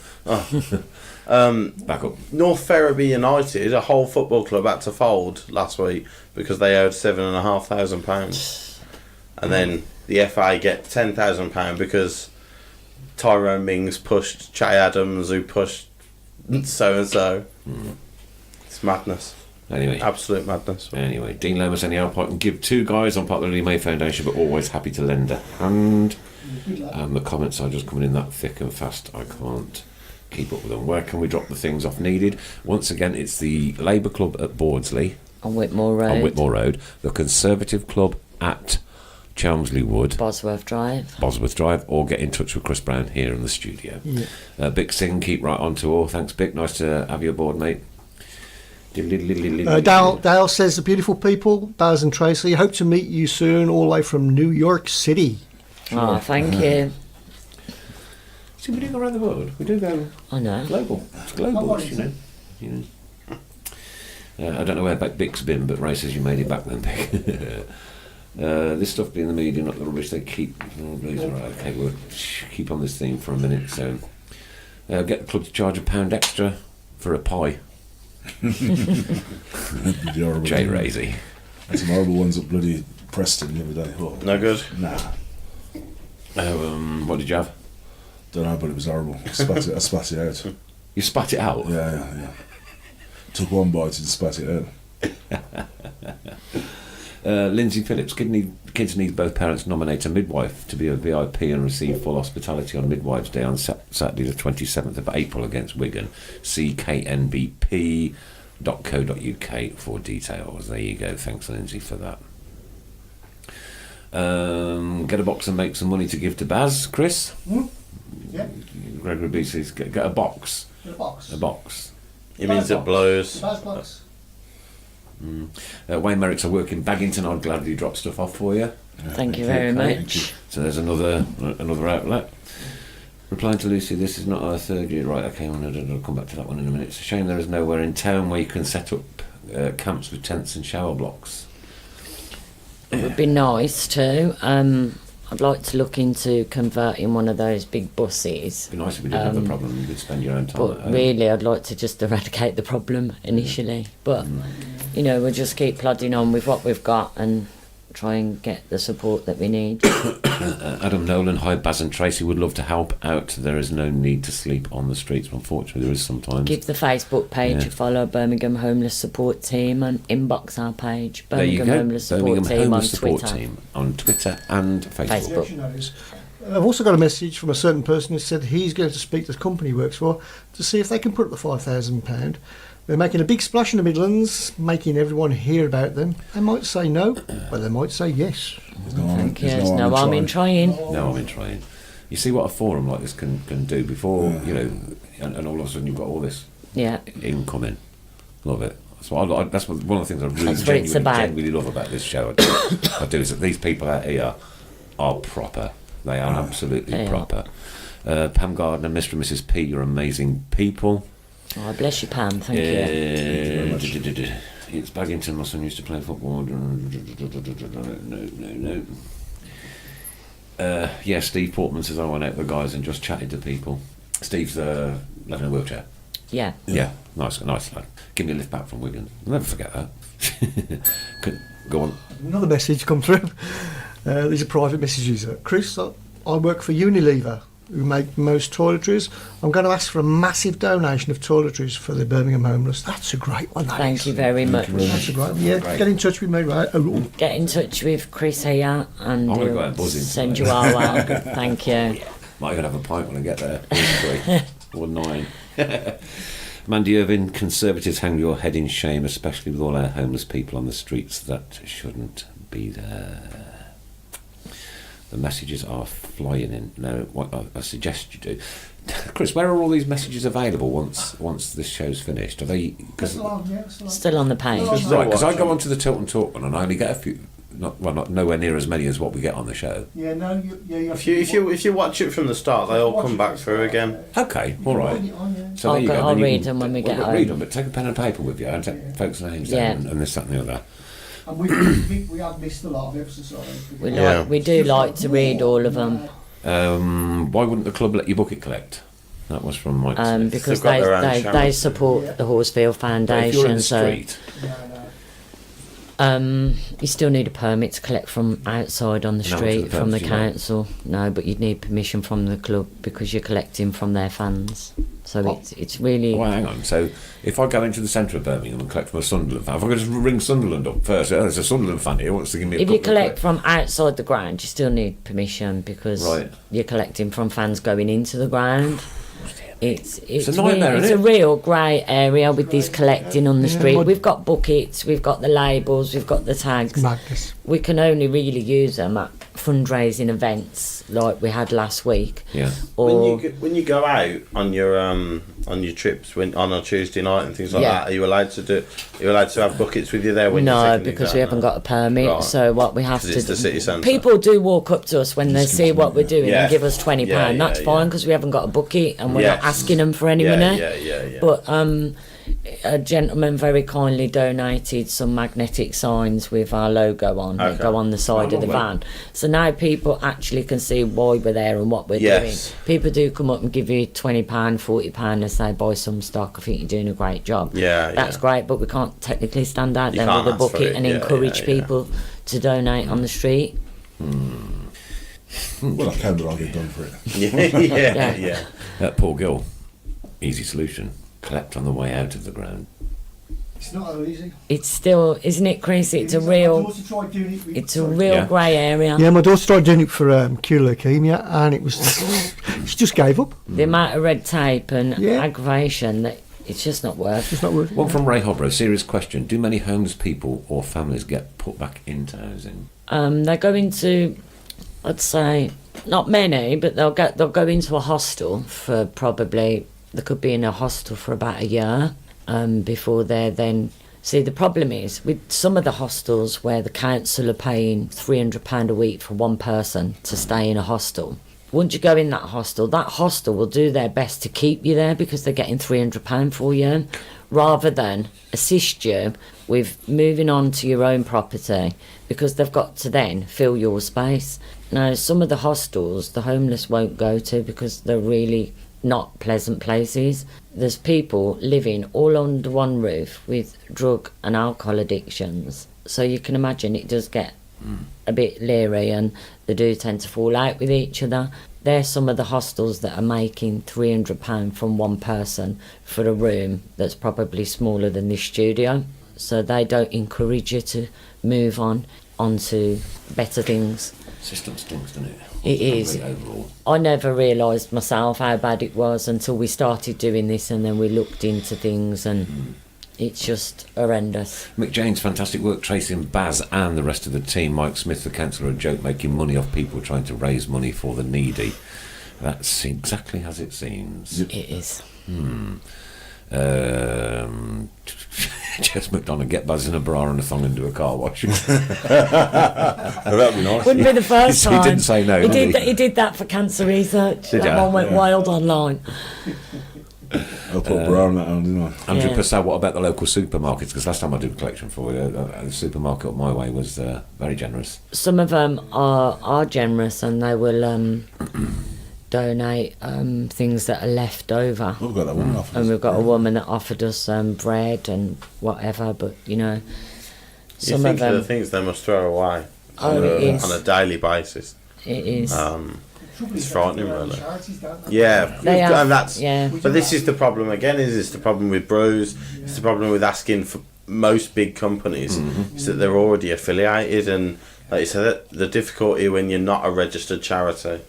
Back up. North Ferriby United, a whole football club, had to fold last week because they owed £7,500, and then the FA get £10,000 because Tyrone Mings pushed Che Adams, who pushed so and so. It's madness. Anyway, Absolute madness. Anyway, Dean Lomas, any help I can give two guys on part of the Lee May Foundation, but always happy to lend a hand. The comments are just coming in that thick and fast, I can't keep up with them. Where can we drop the things off needed? Once again, it's the Labour Club at Bordsley. On Whitmore Road. The Conservative Club at Chelmsley Wood. Bosworth Drive. Or get in touch with Chris Brown here in the studio. Bick Singh, keep right on to all. Thanks, Bick. Nice to have you aboard, mate. Dale says, the beautiful people, Baz and Tracey, hope to meet you soon, all the way from New York City. Oh, thank you. See, we do go around the world. We do go I know. global. It's global, you know. I don't know where Bick's been, but Ray says you made it back then, Bick. This stuff being the media, not the rubbish they keep. Okay, we'll keep on this theme for a minute. So, get the club to charge £1 extra for a pie. Jay Raisy. Had some horrible ones at bloody Preston the other day. Oh, No good? Nah. What did you have? Don't know, but it was horrible. I spat it out. You spat it out? Yeah. Took one bite and spat it out. Lindsay Phillips, kids need both parents nominate a midwife to be a VIP and receive full hospitality on Midwives Day on Saturday the 27th of April against Wigan. See knbp.co.uk for details. There you go. Thanks, Lindsay, for that. Get a box and make some money to give to Baz, Chris. Yeah. Gregory B says get a box. A box. It means it blows. Wayne Merrick's a work in Baggington. I'd gladly drop stuff off for you. Thank you very much. So there's another outlet. Replying to Lucy, this is not our third year. Right, okay, I'll come back to that one in a minute. It's a shame there is nowhere in town where you can set up camps with tents and shower blocks. It would be nice too. I'd like to look into converting one of those big buses. It'd be nice if we didn't have a problem. You could spend your own time But at home. really, I'd like to just eradicate the problem initially. But, you know, we'll just keep plodding on with what we've got and try and get the support that we need. Adam Nolan, hi Baz and Tracy, would love to help out. There is no need to sleep on the streets. Unfortunately, there is sometimes. Give the Facebook page a follow, Birmingham Homeless Support Team, and inbox our page, Birmingham Homeless Support Team on Twitter. On Twitter and Facebook. I've also got a message from a certain person who said he's going to speak to the company he works for to see if they can put up the £5,000. They're making a big splash in the Midlands, making everyone hear about them. They might say no, but they might say yes. Thank you. There's no harm in trying. No harm in trying. You see what a forum like this can do before, you know, and all of a sudden you've got all this incoming. Love it. That's what that's one of the things I really genuinely love about this show. I do is that these people out here are proper. They are absolutely proper. Pam Gardner, Mr. and Mrs. P, you're amazing people. Oh, bless you, Pam. Thank you. It's Baggington. My son used to play football. No. Steve Portman says I went out with the guys and just chatted to people. Steve's living in a wheelchair. Yeah. Nice lad. Give me a lift back from Wigan. I'll never forget that. Go on. Another message come through. These are private messages. Chris, I work for Unilever, who make most toiletries. I'm going to ask for a massive donation of toiletries for the Birmingham Homeless. That's a great one. Thank you very much. That's a great one. Yeah, get in touch with me, right? Get in touch with Chris here and send you our way. Thank you. Might even have a pint when I get there. Or 9. Mandy Irvin, Conservatives, hang your head in shame, especially with all our homeless people on the streets. That shouldn't be there. The messages are flying in. No, what I suggest you do. Chris, where are all these messages available once this show's finished? Are they still on the page? Right, because I go onto the Tilton Talk one and I only get a few. Not nowhere near as many as what we get on the show. Yeah, no. If you watch it from the start, they all come back through again. Okay, all right. So there you go. I'll read them when we get home. Read them, but take a pen and paper with you and take folks' names down and this, that, and the other. And we have missed a lot of episodes. We do like to read all of them. Why wouldn't the club let you bucket collect? That was from Mike Smith. because They've got their own they charity. support the Horsfield But if you're in Foundation. the So street, you still need a permit to collect from outside on the And how much are street the from the permits, do you know? council. No, but you'd need permission from the club because you're collecting from their fans. So it's really. well, hang on. So if I go into the centre of Birmingham and collect from a Sunderland fan, if I could just ring Sunderland up first, there's a Sunderland fan here who wants to give me a If you cup of collect collect. from outside the ground, you still need permission because Right. you're collecting from fans going into the ground. It's a nightmare, it's isn't a it? real grey area with this collecting on the street. well- We've got buckets, we've got the labels, we've got the tags. Madness. We can only really use them at fundraising events like we had last week. Yeah. Or When you go out on your trips on a Tuesday night and things like Yeah. that, are you allowed to do? Are you allowed to have buckets with you there when you're no, taking because things we out? haven't got a permit. Right. So what we have 'Cause to it's the city centre. People do walk up to us when they see what we're doing Yeah. and give us £20. Yeah, That's yeah, fine yeah. because we haven't got a bucket and we're not Yes. asking them for any money. Yeah. But a gentleman very kindly donated some magnetic signs with our logo on that Okay. go on the side of the lovely. van. So now people actually can see why we're there and what we're Yes. doing. People do come up and give you £20, £40 and say buy some stock. I think you're doing a great job. Yeah, That's yeah. great, but we can't technically stand out You there can't with a ask for bucket it, and yeah, encourage yeah. people to donate on the street. Well, I can, but I'll get done for it. yeah. That poor girl. Easy solution. Collect on the way out of the ground. It's not so easy. It's still, isn't it, Chris? It's a real Yeah. grey area. Yeah, my daughter started doing it for acute leukemia, and it was she just gave up. The amount of red tape and Yeah. aggravation that it's just not worth. It's not worth it. One from Ray Hobro. Serious question. Do many homeless people or families get put back into housing? They go into, I'd say, not many, but they'll go into a hostel for probably. They could be in a hostel for about a year before they're then. See, the problem is with some of the hostels where the council are paying £300 a week for one person to stay in a hostel. Once you go in that hostel will do their best to keep you there because they're getting £300 for you, rather than assist you with moving on to your own property because they've got to then fill your space. Now, some of the hostels the homeless won't go to because they're really not pleasant places. There's people living all under one roof with drug and alcohol addictions. So you can imagine it does get a bit leery and they do tend to fall out with each other. There's some of the hostels that are making £300 from one person for a room that's probably smaller than this studio. So they don't encourage you to move onto better things. System stinks, doesn't it? It is. Overall. I never realised myself how bad it was until we started doing this and then we looked into things and it's just horrendous. Mick James, fantastic work. Tracey and Baz and the rest of the team. Mike Smith, the councillor, a joke making money off people trying to raise money for the needy. That's exactly as it seems. It is. Jess McDonald, get Baz in a bra and a thong and do a car wash. That'd be nice. Wouldn't be the first He time. didn't say no, He did he? he did that for cancer research. Did that ya? one went wild online. I'll put a bra on that on, didn't I? Andrew Yeah. Purcell, what about the local supermarkets? Because last time I did a collection for you, the supermarket up my way was very generous. Some of them are generous and they will donate things that are left over. We've got that one off. And we've got a woman that offered us bread and whatever, but You some think of of the them. things they must throw away Oh, it is. on a daily basis. It is. It's frightening, really. Yeah, They and are, that's. yeah. But this is the problem again. Is it's the problem with Brews? It's the problem with asking for most big companies is that they're already affiliated, and like you said, the difficulty when you're not a registered charity.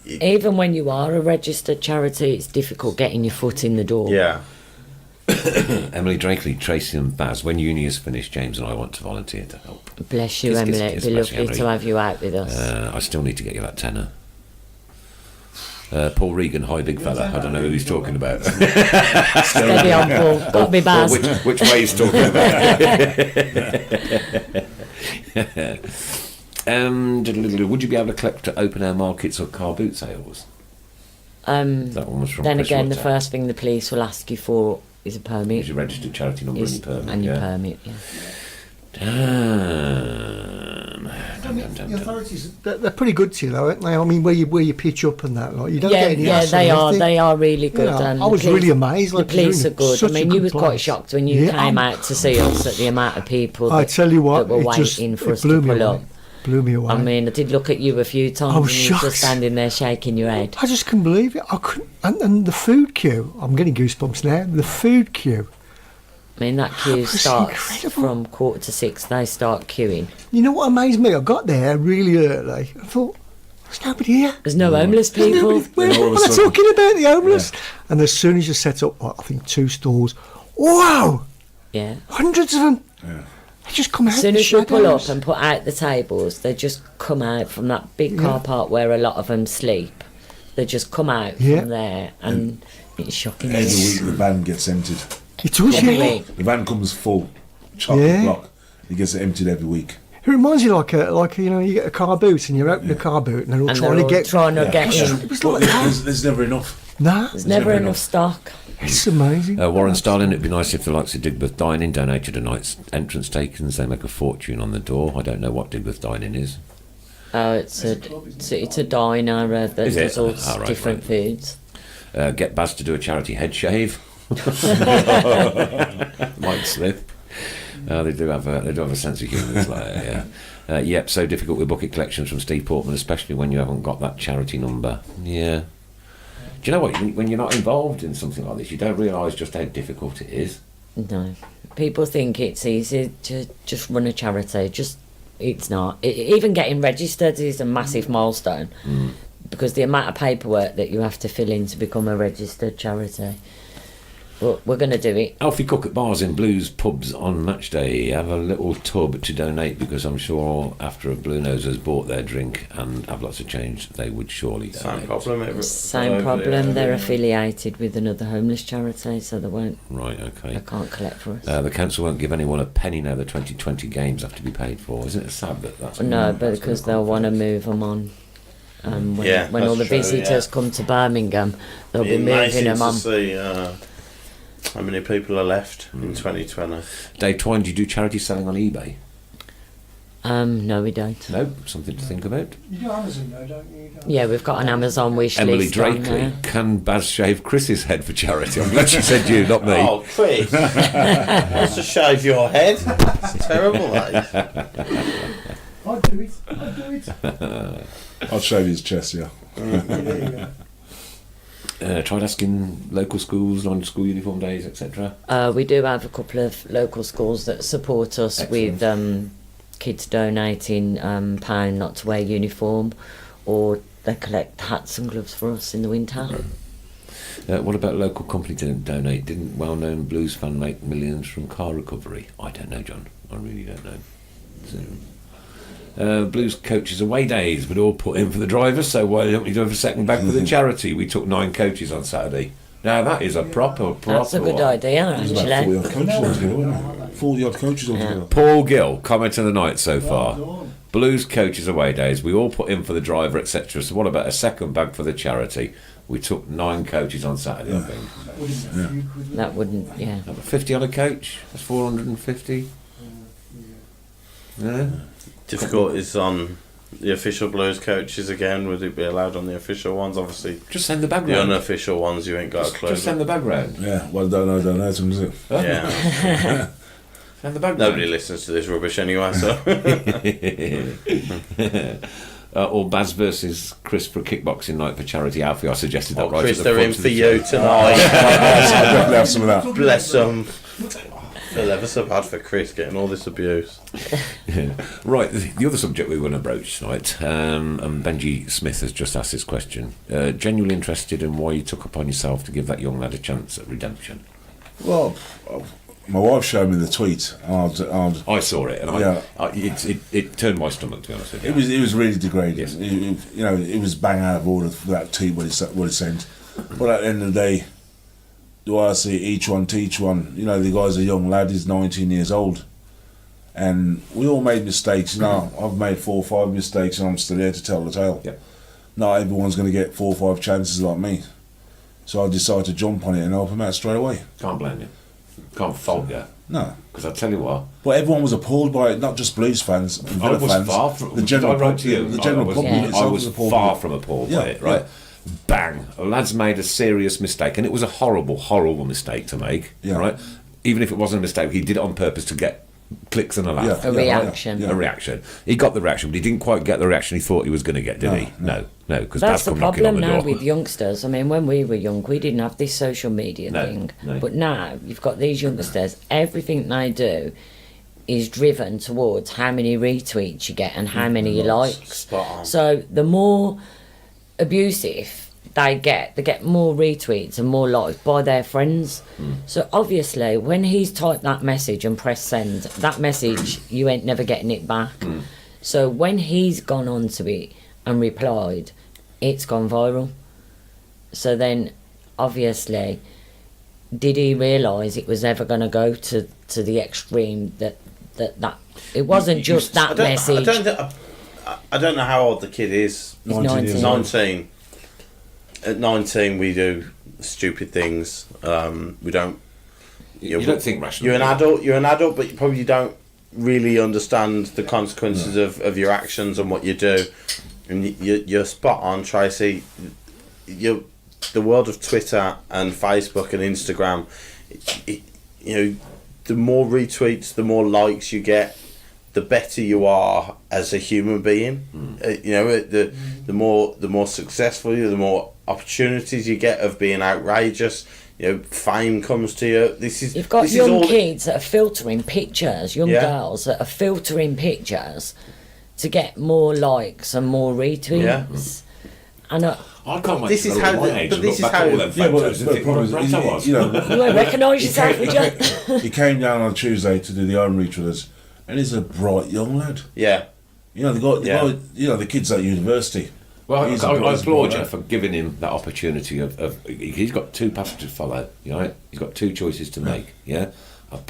Even when you are a registered charity, it's difficult getting your foot in the door. Yeah. Emily Drakely, Tracey and Baz, when uni is finished, James and I want to volunteer to help. Bless you, Kiss, kiss, Emily. kiss, It'd be bless you, lovely to Emily. have you out with us. I still need to get you that tenner. Paul Regan, hi big fella. I don't know who he's talking about. Steady on, Paul. Got to be Or Baz. which way he's talking about. Would you be able to collect at open air markets or car boot sales? That one was from Then Chris again, the Rutter. first thing the police will ask you for is a permit. Is your registered charity number and your permit? And your yeah. permit, yeah. Dan. The authorities, they're pretty good to you, though, aren't they? I mean, where you pitch up and that, like you don't get any. Yeah, hassle they or are. anything. They are really good. You know, and I was really amazed. Like, the police are good. I such a mean, good you was quite place. shocked when you Yeah, came out to see us at the amount of people I tell you what, that were it waiting just for it us to blew me pull away. up. Blew me away. I mean, I did look at you a few times I was and you were shocked. just standing there shaking your head. I just couldn't believe it. I couldn't, and the food queue. I'm getting goosebumps now. The food queue. I mean, that queue was starts incredible. from 6:15. They start queuing. You know what amazed me? I got there really early. I thought, there's nobody here. There's no homeless There's people. nobody. What all of a are they sudden- talking about, the homeless? And as soon as you set up, I think 2 stalls, wow, Yeah. hundreds of them. They just come out. As soon the as you pull up shadows. and put out the tables, they just come out from that big car park where a lot of them sleep. They just come out Yeah. from there, and it's shocking. Every week the van gets emptied. It does, Every yeah. week. The van comes full, chock Yeah. block. It gets emptied every week. It reminds you like you know, you get a car boot and you open the car boot and they're all And trying they're to all get. trying to get It in. was But like that. there's never enough. Nah, There's never never enough enough. stock. it's amazing. Warren Starling, it'd be nice if the likes of Digworth Dining donated a night's entrance takings. They make a fortune on the door. I don't know what Digworth Dining is. Oh, it's a diner that Is it? does all Ah, right, different foods. Get Baz to do a charity head shave. Mike Smith. They do have a sense of humour. It's like, yeah. Yep, so difficult with bucket collections from Steve Portman, especially when you haven't got that charity number. Yeah. Do you know what? When you're not involved in something like this, you don't realise just how difficult it is. No, people think it's easy to just run a charity. It's not. Even getting registered is a massive milestone because the amount of paperwork that you have to fill in to become a registered charity. But we're going to do it. Alfie Cook at bars in Blues pubs on match day have a little tub to donate because I'm sure after a Blue Nose has bought their drink and have lots of change, they would surely Same donate. problem. Same problem. They're affiliated with another homeless charity, so they won't. Right, okay. They can't collect for us. The council won't give anyone a penny now the 2020 games have to be paid for. Isn't it sad that that's... No, but that's because gonna they'll want to come move them on. When Yeah, all the that's true, visitors yeah. come to Birmingham, they'll be It'd be moving amazing them to on. see how many people are left in 2020. first. Dave Twine, do you do charity selling on eBay? No, we don't. No, something to think about. You do Amazon though, don't you? Yeah, we've got an Amazon wish Emily list on Drakely, there. can Baz shave Chris's head for charity? I'm glad she said you, not me. Oh, Chris! Wants to shave your head? It's terrible, that is. I'd do it. I'll shave his chest, yeah. Tried asking local schools on school uniform days, etc. We do have a couple of local schools that support us with kids donating pound not to wear uniform, or they collect hats and gloves for us in the winter. What about local company didn't donate? Didn't well-known blues fan make millions from car recovery? I don't know, John. I really don't know. Blues coaches away days, but all put in for the drivers, so why don't we do a second back for the charity? We took 9 coaches on Saturday. Now that is a proper That's a good one. idea, There's about actually. 40 odd coaches altogether, wasn't there? 40 odd coaches altogether. Paul Gill, comment of the night so far. Blues coaches away days, we all put in for the driver, etc. So what about a second bag for the charity? We took 9 coaches on Saturday, I think. That wouldn't, yeah. 50 on a coach, that's 450. Yeah. Difficulties on the official Blues coaches again. Would it be allowed on the official ones? Obviously, Just send the bag the round. unofficial ones you ain't got a clue. Just send the bag round. Yeah, well, don't know them, is it? Yeah, Send the bag nobody round. listens to this rubbish anyway. So Or Baz versus Chris for a kickboxing night for charity. Alfie, I suggested that right Chris, at the they're in front of for the you show. tonight. I'll definitely have some of that. Bless them. Feel ever so bad for Chris getting all this abuse. Right, the other subject we want to broach tonight, and Benji Smith has just asked this question. Genuinely interested in why you took upon yourself to give that young lad a chance at redemption. Well, my wife showed me the tweet. And I saw it, and Yeah. it turned my stomach, to be honest with you. it was really degrading. Yes. It was bang out of order for that tweet what he sent. But at the end of the day, do I see each one teach one? You know, the guy's a young lad. He's 19 years old, and we all made mistakes. You know, I've made 4 or 5 mistakes, and I'm still here to tell the tale. Yep. Not everyone's going to get 4 or 5 chances like me. So I decided to jump on it and help him out straight away. Can't blame you. Can't fault you. No. Because I tell you what, But everyone was appalled by it, not just Blues fans, and I Villa was fans. far from. The general, I wrote to you. the general was- public Yeah. itself I was appalled far by it. from appalled Yeah, by it. Right, bang! A lad's made a serious mistake, and it was a horrible mistake to make. Yeah. Right, even if it wasn't a mistake, he did it on purpose to get clicks and a laugh. Yeah. A reaction. yeah. A reaction. He got the reaction, but he didn't quite get the reaction he thought he was going to get, did he? No, because That's the come knocking on problem the now door. with youngsters. I mean, when we were young, we didn't have this social media No, thing. no. But now you've got these youngsters. Everything they do is driven towards how many retweets you get and how many you like. Spot on. So the more abusive they get more retweets and more likes by their friends. So obviously, when he's typed that message and pressed send, that message you ain't never getting it back. So when he's gone on to it and replied, it's gone viral. So then, obviously, did he realise it was ever going to go to the extreme that it wasn't just that message? I don't know how old the kid is. He's 19 years old. 19. At 19, we do stupid things. We don't. You don't think rationally. You're an adult, but you probably don't really understand the consequences of your actions and what you do. And you're spot on, Tracy. The world of Twitter and Facebook and Instagram. The more retweets, the more likes you get, the better you are as a human being. The more successful you, the more opportunities you get of being outrageous. Fame comes to you. You've got this is young all- kids that are filtering pictures, young Yeah. girls that are filtering pictures to get more likes and more retweets. Yeah. And I can't wait This to is go how to my the- age but and this look is back at how- all them Yeah, photos and but the think, problem what is, right I was. you know, you won't recognise yourself, would you? he came down on Tuesday to do the home reach with us, and he's a bright young lad. Yeah. The kids at university. Well, He's I a applaud you lad. for giving him that opportunity of he's got two paths to follow, he's got two choices to make, I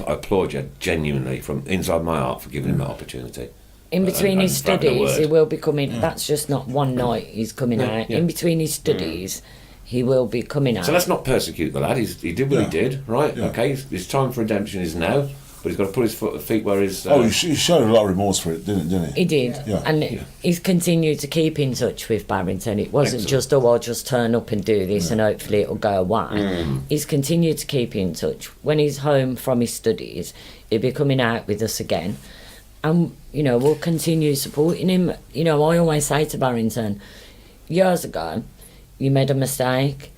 applaud you genuinely from inside my heart for giving him that opportunity. In between and his for having a studies, word. he will be coming. That's just not one night he's coming out. yeah. In between his studies, he will be coming out. So let's not persecute the lad. He did what he Yeah. did, right? Yeah. Okay, his time for redemption is now, but he's got to put his feet where his. He showed a lot of remorse for it, didn't he? He did, Yeah. and he's continued to keep in touch with Barrington. It wasn't Excellent. just, I'll just turn up and do this and hopefully it'll go away. He's continued to keep in touch. When he's home from his studies, he'll be coming out with us again. And, we'll continue supporting him. I always say to Barrington, years ago, you made a mistake.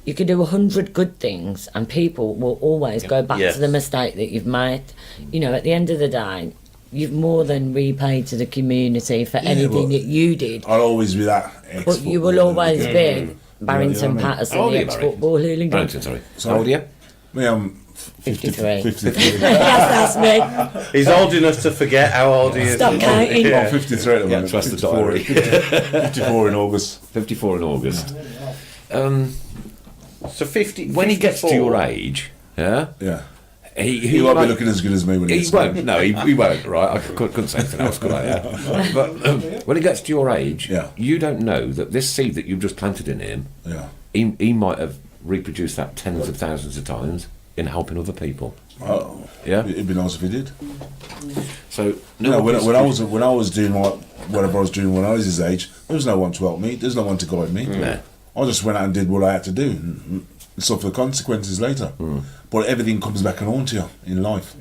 You could do 100 good things and people will always go back Yes. to the mistake that you've made. At the end of the day, you've more than repaid to the community for anything but that you did. I'll always be that. But you will always be Barrington Yeah, I mean- Patterson, How old are the you, Barry? ex-football hooligan. Barrington, sorry. Sorry? How old are you? Me, I'm 53. 53. Yes, that's me. He's old enough to forget how old he is. Stop counting. I'm 53 at the moment. trust the 54 diary. 54 in August. 54 in August. So 50. When he gets to 54. your age, Yeah. he He won't be might- looking as good as me when he He gets won't. No, he won't. Right, I couldn't say anything else, could I? Yeah. But when he gets to your age, Yeah. you don't know that this seed that you've just planted in him, Yeah. he might have reproduced that tens of thousands of times in helping other people. Oh, Yeah. it'd be nice if he did. So When I was doing whatever I was doing when I was his age, there was no one to help me. There's no one to guide me. Yeah. I just went out and did what I had to do and suffer the consequences later. But everything comes back and haunt you in life.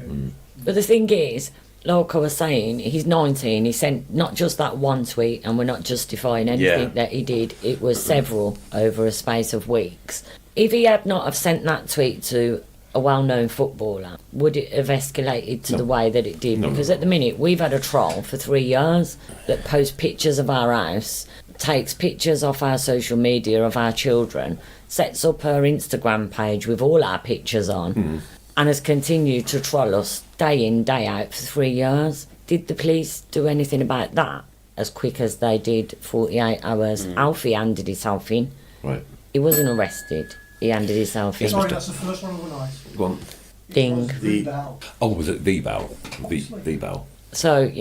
But the thing is, like I was saying, he's 19. He sent not just that one tweet, and we're not justifying anything that he did. It was several over a space of weeks. If he had not have sent that tweet to a well-known footballer, would it have escalated to the way that it did? Because at the minute, we've had a troll for 3 years that posts pictures of our house, takes pictures off our social media of our children, sets up her Instagram page with all our pictures on, and has continued to troll us day in, day out for 3 years. Did the police do anything about that as quick as they did 48 hours? Alfie handed himself in. Right. He wasn't arrested. He handed himself in. Sorry, that's the first one of the night. Go on. Ding. Oh, was it the bell? The bell. So,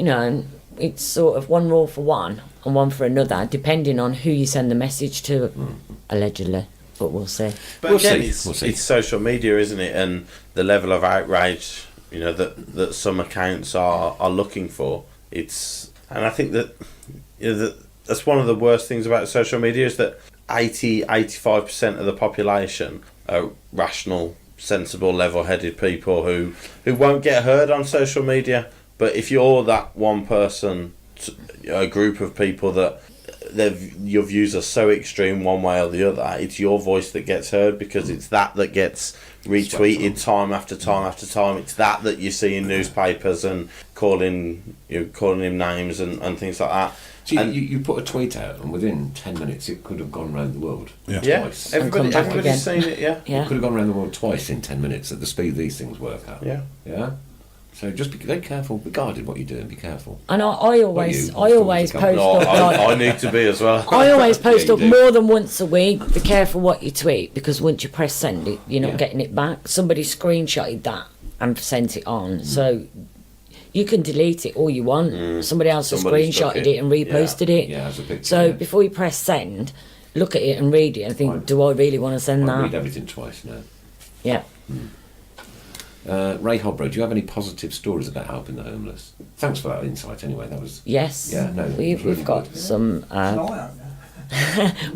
it's sort of one rule for one and one for another, depending on who you send the message to, allegedly. but we'll see. But We'll again, see, we'll see. it's social media, isn't it? And the level of outrage, that some accounts are looking for. And I think that, that's one of the worst things about social media is that 85% of the population are rational, sensible, level-headed people who won't get heard on social media. But if you're that one person, a group of people that your views are so extreme one way or the other, it's your voice that gets heard, because it's that gets retweeted time after time after time. It's that you see in newspapers and calling him names and things like that. So you put a tweet out, and within 10 minutes it could have gone around the world twice. Everybody's seen it. Yeah. It could have gone around the world twice in 10 minutes at the speed these things work at. Yeah. So just be very careful, be guarded what you're doing, be careful. And I always post up. I need to be as well. I always post Yeah, up you do. more than once a week. Be careful what you tweet, because once you press send, you're not getting it back. Somebody screenshotted that and sent it on, so you can delete it all you want. Somebody else has Somebody screenshotted took it. it and reposted it. Yeah, as a picture. So yeah. before you press send, look at it and read it and think, do I really want to send I read that? everything twice now. Yeah. Ray Hobro, do you have any positive stories about helping the homeless? Thanks for that insight anyway, that was... Yes. Yeah, no, We've really got good. some...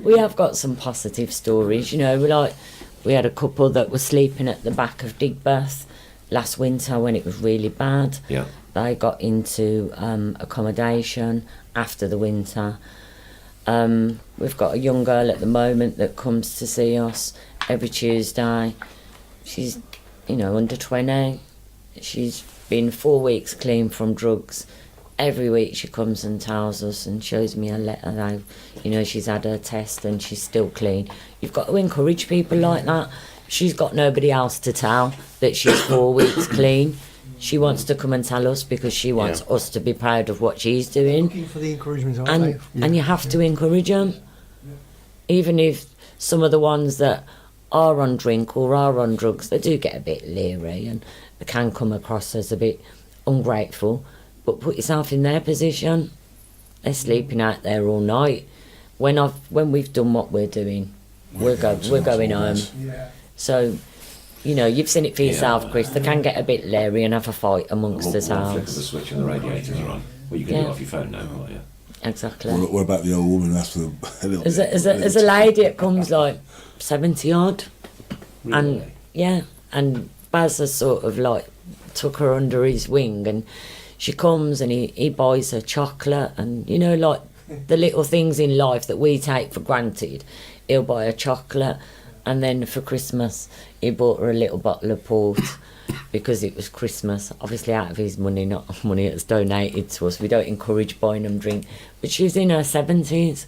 we have got some positive stories. We had a couple that were sleeping at the back of Digbeth last winter when it was really bad. Yeah. They got into accommodation after the winter. We've got a young girl at the moment that comes to see us every Tuesday. She's, under 20. She's been 4 weeks clean from drugs. Every week she comes and tells us and shows me a letter that, she's had her test and she's still clean. You've got to encourage people like that. She's got nobody else to tell that she's 4 weeks clean. She wants to come and tell us because she wants us to be proud of what she's doing. Looking for the encouragement, aren't And you have to encourage them. Even if some of the ones that are on drink or are on drugs, they do get a bit leery and they can come across as a bit ungrateful. But put yourself in their position. They're sleeping out there all night. When we've done what we're doing, we're going home. Yeah. So, you've seen it for yourself, Chris. They can get a bit leery and have a fight amongst Flick of the themselves. switch and the radiators are on. Well, you can do it off your phone now, can't you? Exactly. What about the old woman? That's for a little There's a lady that comes like 70 odd. Really? And Baz has sort of like took her under his wing, and she comes and he buys her chocolate, and like the little things in life that we take for granted. He'll buy her chocolate, and then for Christmas he bought her a little bottle of port because it was Christmas, obviously out of his money, not money that's donated to us. We don't encourage buying them drink, but she's in her 70s.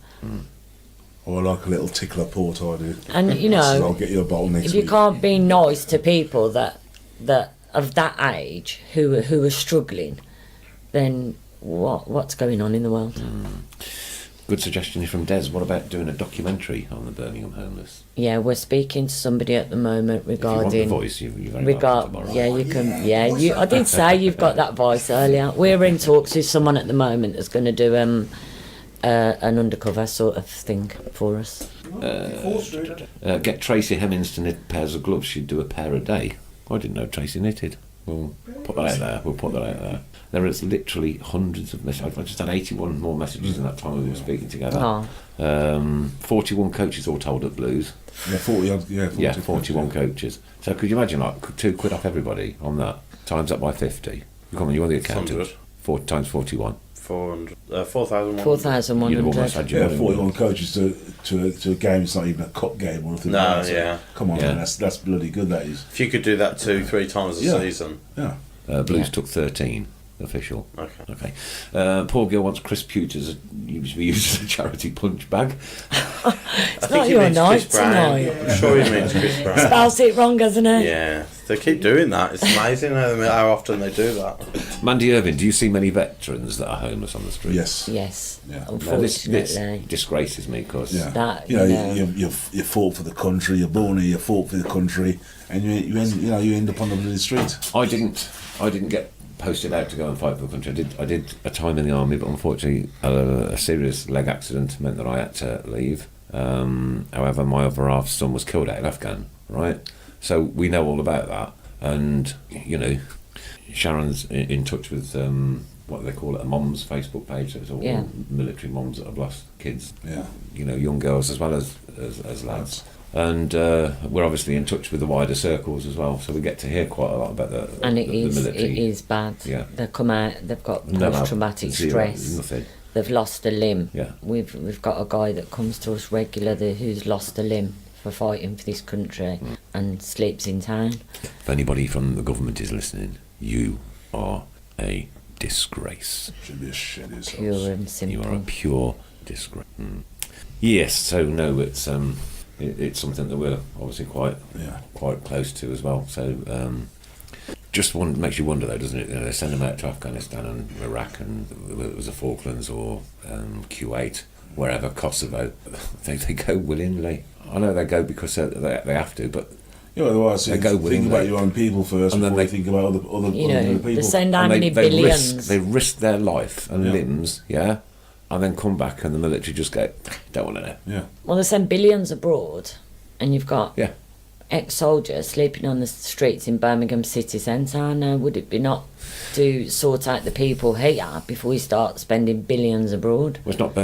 Or like a little tickler port, I do. And I'll get you a bottle next if week. you can't be nice to people that of that age who are struggling, then what's going on in the world? Good suggestion from Des. What about doing a documentary on the Birmingham homeless? Yeah, we're speaking to somebody at the moment If you want the regarding. voice, you're very welcome tomorrow. Yeah, you can. Yeah, I did say you've got that voice earlier. We're in talks with someone at the moment that's going to do an undercover sort of thing for us. Get Tracey Hemmings to knit pairs of gloves. She'd do a pair a day. I didn't know Tracey knitted. We'll put that out there. There is literally hundreds of messages. I just had 81 more messages in that time we were speaking together. 41 coaches all told at Blues. Yeah, 40. 41 coaches. So could you imagine, like, £2 off everybody on that? Times up by 50. Come on, you're the accountant. 100. 4 times 41. 4,100. 4,100. You'd have almost had your Yeah, money. 41 coaches to a game. It's not even a cup game or anything. No, like that. So, yeah. Come on, Yeah. man, that's bloody good. That is. If you could do that 2-3 times a Yeah. season. Yeah. Blues took 13 official. Okay. Paul Gill wants Chris Pewters used to be used as a charity punch bag. It's not your night tonight. I'm sure he means Chris Brown. Spells it wrong, hasn't it? Yeah, they keep doing that. It's amazing how often they do that. Mandy Irvin, do you see many veterans that are homeless on the street? Yes. Yes. Yeah. Now, this Unfortunately. disgraces me because Yeah. That, you know, you know. you fought for the country. You're born here. You fought for the country, and you end up on the bloody street. I didn't get posted out to go and fight for the country. I did a time in the army, but unfortunately a serious leg accident meant that I had to leave. However, my other half's son was killed out in Afghan, right? So we know all about that. And, you know, Sharon's in touch with what do they call it, a mom's Facebook page. So it's all military moms that have lost kids. Yeah. You know, young girls as well as lads. And we're obviously in touch with the wider circles as well, so we get to hear quite a lot about the military. It is bad. Yeah. They come out, they've got post-traumatic stress. Nothing. They've lost a limb. Yeah. We've got a guy that comes to us regularly who's lost a limb for fighting for this country and sleeps in town. If anybody from the government is listening, you are a disgrace. Should be a shit yourselves. Pure and simple. You are a pure disgrace. Yes, so no, it's something that we're obviously quite close to as well. So just makes you wonder though, doesn't it? You know, they send them out to Afghanistan and Iraq and whether it was the Falklands or Kuwait, wherever, Kosovo. They go willingly. I know they go because they have to, but otherwise they go think about your own people first, and then they think about other people. They send how many billions. They risk their life and limbs, and then come back and the military just go, don't want to know. Yeah. Well, they send billions abroad, and you've got ex-soldiers sleeping on the streets in Birmingham city centre. Now, would it be not to sort out the people here before we start spending billions abroad? Well, it's not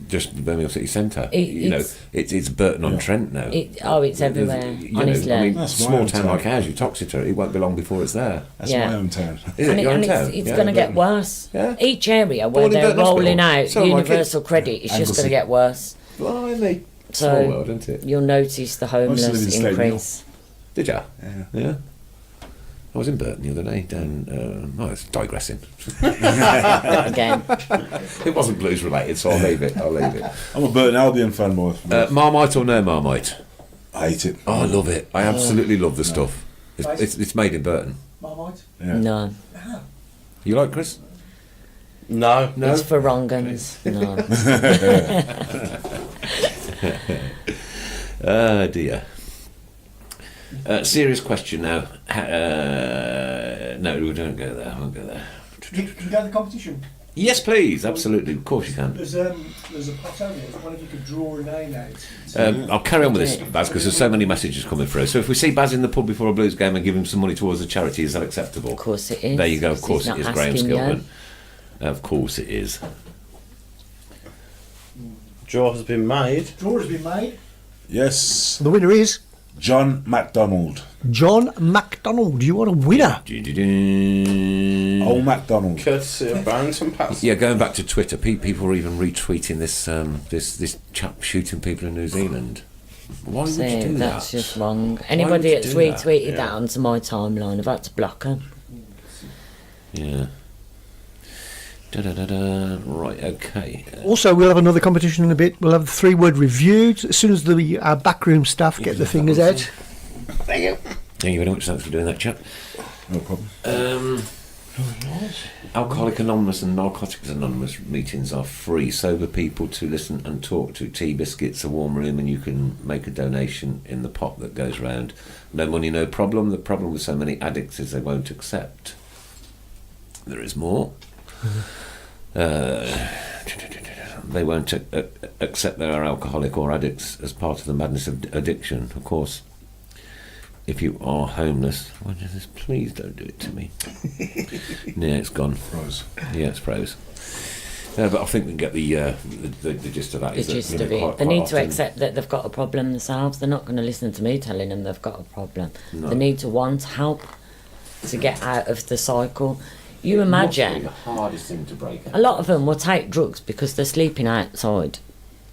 just Birmingham city centre. It's Burton-on-Trent now. It's everywhere, honestly. I mean, small town like ours, Uttoxeter, it won't be long before it's there. That's my own town. Is it your own town? It's going to get worse. Yeah. Each area where they're rolling out universal credit, it's just going to get worse. Blimey. So small world, isn't it? You'll notice the homeless increase. Did you? Yeah. I was in Burton the other day down... it's digressing. Again. It wasn't blues related, so I'll leave it. I'm a Burton Albion fan, boy. Marmite or no Marmite? I hate it. Oh, I love it. I absolutely love the stuff. It's made in Burton. Marmite? Yeah. No. You like Chris? No. It's for wrong uns. No. Oh dear. Serious question now. No, we don't go there. I won't go there. Can you go to the competition? Yes, please. Absolutely. Of course you can. There's a pot over there. I wonder if you could draw a name out. I'll carry on with this, Baz, because there's so many messages coming through. So if we see Baz in the pub before a Blues game and give him some money towards a charity, is that acceptable? Of course it is. There you go. Of course it is, Graham Skillman. Of course it is. Draw has been made. Draw has been made. Yes. The winner is John MacDonald. John MacDonald. You are a winner. Old MacDonald. Courtesy of Barrington Patterson. Yeah, going back to Twitter, people are even retweeting this this chap shooting people in New Zealand. Why would you do that? That's just wrong. Anybody that's retweeted that onto my timeline, I've had to block them. Yeah. Right, okay. Also, we'll have another competition in a bit. We'll have the 3-word review as soon as the backroom staff get the fingers out. Thank you. Thank you very much. Thanks for doing that, chap. No problem. Alcoholic Anonymous and Narcotics Anonymous meetings are free. Sober people to listen and talk to. Tea, biscuits, a warm room, and you can make a donation in the pot that goes round. No money, no problem. The problem with so many addicts is they won't accept. There is more. They won't accept they are alcoholic or addicts as part of the madness of addiction. Of course, if you are homeless, please don't do it to me. Yeah, it's gone. Froze. Yeah, it's froze. But I think we can get the gist of that. The gist of it. They need to accept that they've got a problem themselves. They're not going to listen to me telling them they've got a problem. No. They need to want help to get out of the cycle. You imagine the hardest thing to break. A lot of them will take drugs because they're sleeping outside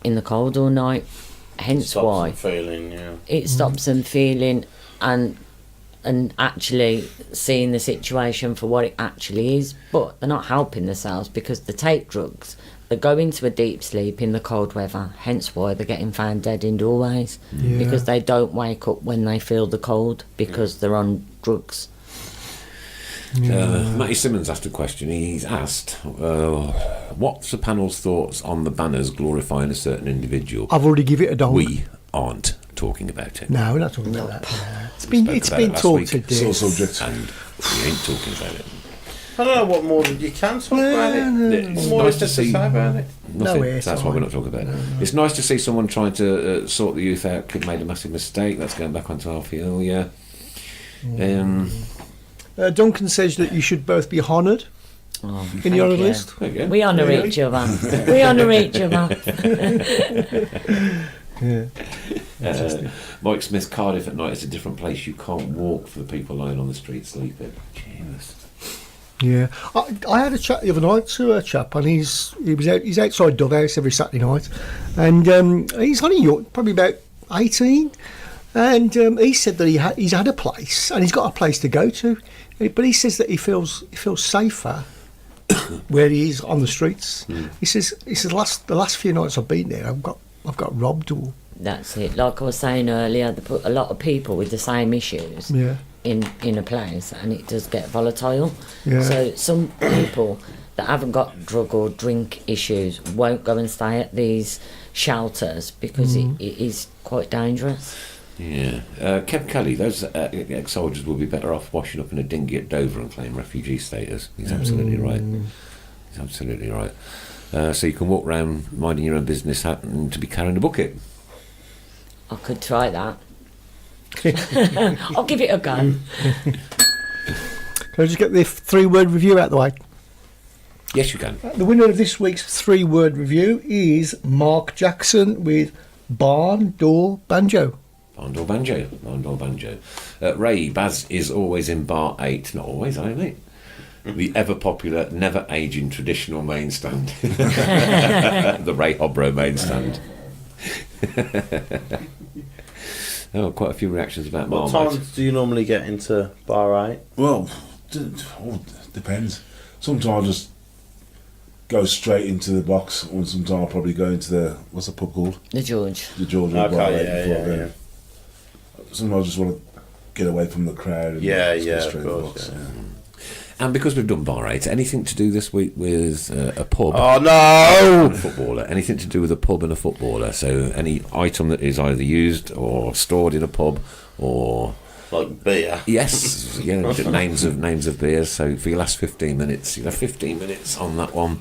in the cold all night. Hence stops why them feeling, it stops them feeling and actually seeing the situation for what it actually is. But they're not helping themselves because they take drugs. They go into a deep sleep in the cold weather. Hence why they're getting found dead in doorways because they don't wake up when they feel the cold because they're on drugs. Matty Simmons asked a question. He's asked, what's the panel's thoughts on the banners glorifying a certain individual? I've already given it a dog. We aren't talking about it. No, we're not talking about that. It's been talked to death. Sore subject. And we ain't talking about it. I don't know what more you can talk about it. It's What more nice is to there see. say about it? Nothing. No, it's That's why we're not talking about it. It's nice to see someone trying to sort the youth out. Kid made a massive mistake. That's going back onto our field. Yeah. Duncan says that you should both be honoured Oh, in your thank you. list. There you go. We honour each other. We honour each other. Mike Smith, Cardiff at night is a different place. You can't walk for the people lying on the street sleeping. Jesus. Yeah, I had a chat the other night to a chap, and he's outside Dove House every Saturday night, and he's only young, probably about 18, and he said that he's had a place and he's got a place to go to, but he says that he feels safer where he is on the streets. He says the last few nights I've been there, I've got robbed or. That's it. Like I was saying earlier, they put a lot of people with the same issues in a place, and it does get volatile. Yeah. So some people that haven't got drug or drink issues won't go and stay at these shelters because it is quite dangerous. Yeah. Kev Kelly, those ex-soldiers will be better off washing up in a dinghy at Dover and claim refugee status. He's absolutely right. He's absolutely right. So you can walk around minding your own business, happen to be carrying a bucket. I could try that. I'll give it a go. Can I just get the 3-word review out of the way? Yes, you can. The winner of this week's 3-word review is Mark Jackson with Barn Door Banjo. Barn Door Banjo. Barn Door Banjo. Ray, Baz is always in bar 8. Not always, I mate. The ever-popular, never-aging traditional main stand. The Ray Hobro main stand. Oh, quite a few reactions about What Marmite. times do you normally get into bar 8? Well, depends. Sometimes I'll just go straight into the box, or sometimes I'll probably go into the, what's the pub called? The George. The George. Okay, bar yeah. Sometimes I just want to get away from the crowd. And Yeah, just go yeah, straight of in the course, box, yeah. And because we've done bar 8, anything to do this week with a pub? Oh And no! a footballer. Anything to do with a pub and a footballer. So any item that is either used or stored in a pub or... Like beer. Yes, yeah, names of beers. So for your last 15 minutes, you have 15 minutes on that one.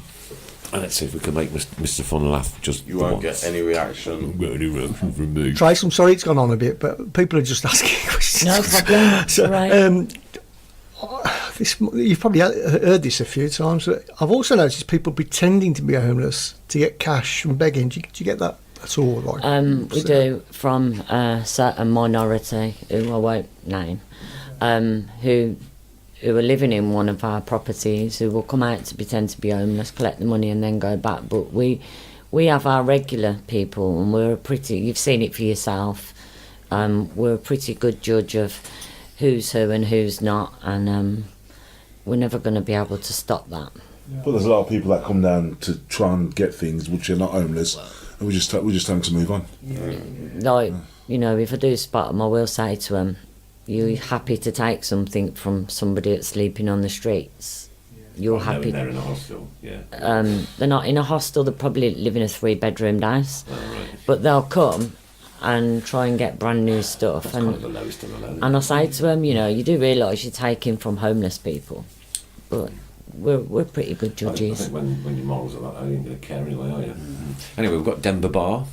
And let's see if we can make Mr. Fun laugh just You for won't once. get any reaction. Get any reaction from me. Trace, I'm sorry it's gone on a bit, but people are just asking questions. No problem. So, Right. You've probably heard this a few times, but I've also noticed people pretending to be homeless to get cash from begging. Do you get that at all? Like, We do, from a certain minority who I won't name, who are living in one of our properties, who will come out to pretend to be homeless, collect the money and then go back. But we have our regular people, and you've seen it for yourself, we're a pretty good judge of who's who and who's not, and we're never going to be able to stop that. But there's a lot of people that come down to try and get things which are not homeless, and we just tell them to move on. Like, you know, if I do spot them, I will say to them, you're happy to take something from somebody that's sleeping on the streets? You're happy. They're in a hostel, yeah. They're not in a hostel, they probably live in a 3-bedroomed house. Oh, right. But they'll come and try and get brand new stuff. That's and kind of the lowest of the low. and I say to them, you know, you do realise you're taking from homeless people, but we're pretty good I judges. think when your morals are like that, you ain't going to care anyway, are you? Anyway, we've got Denver Bar.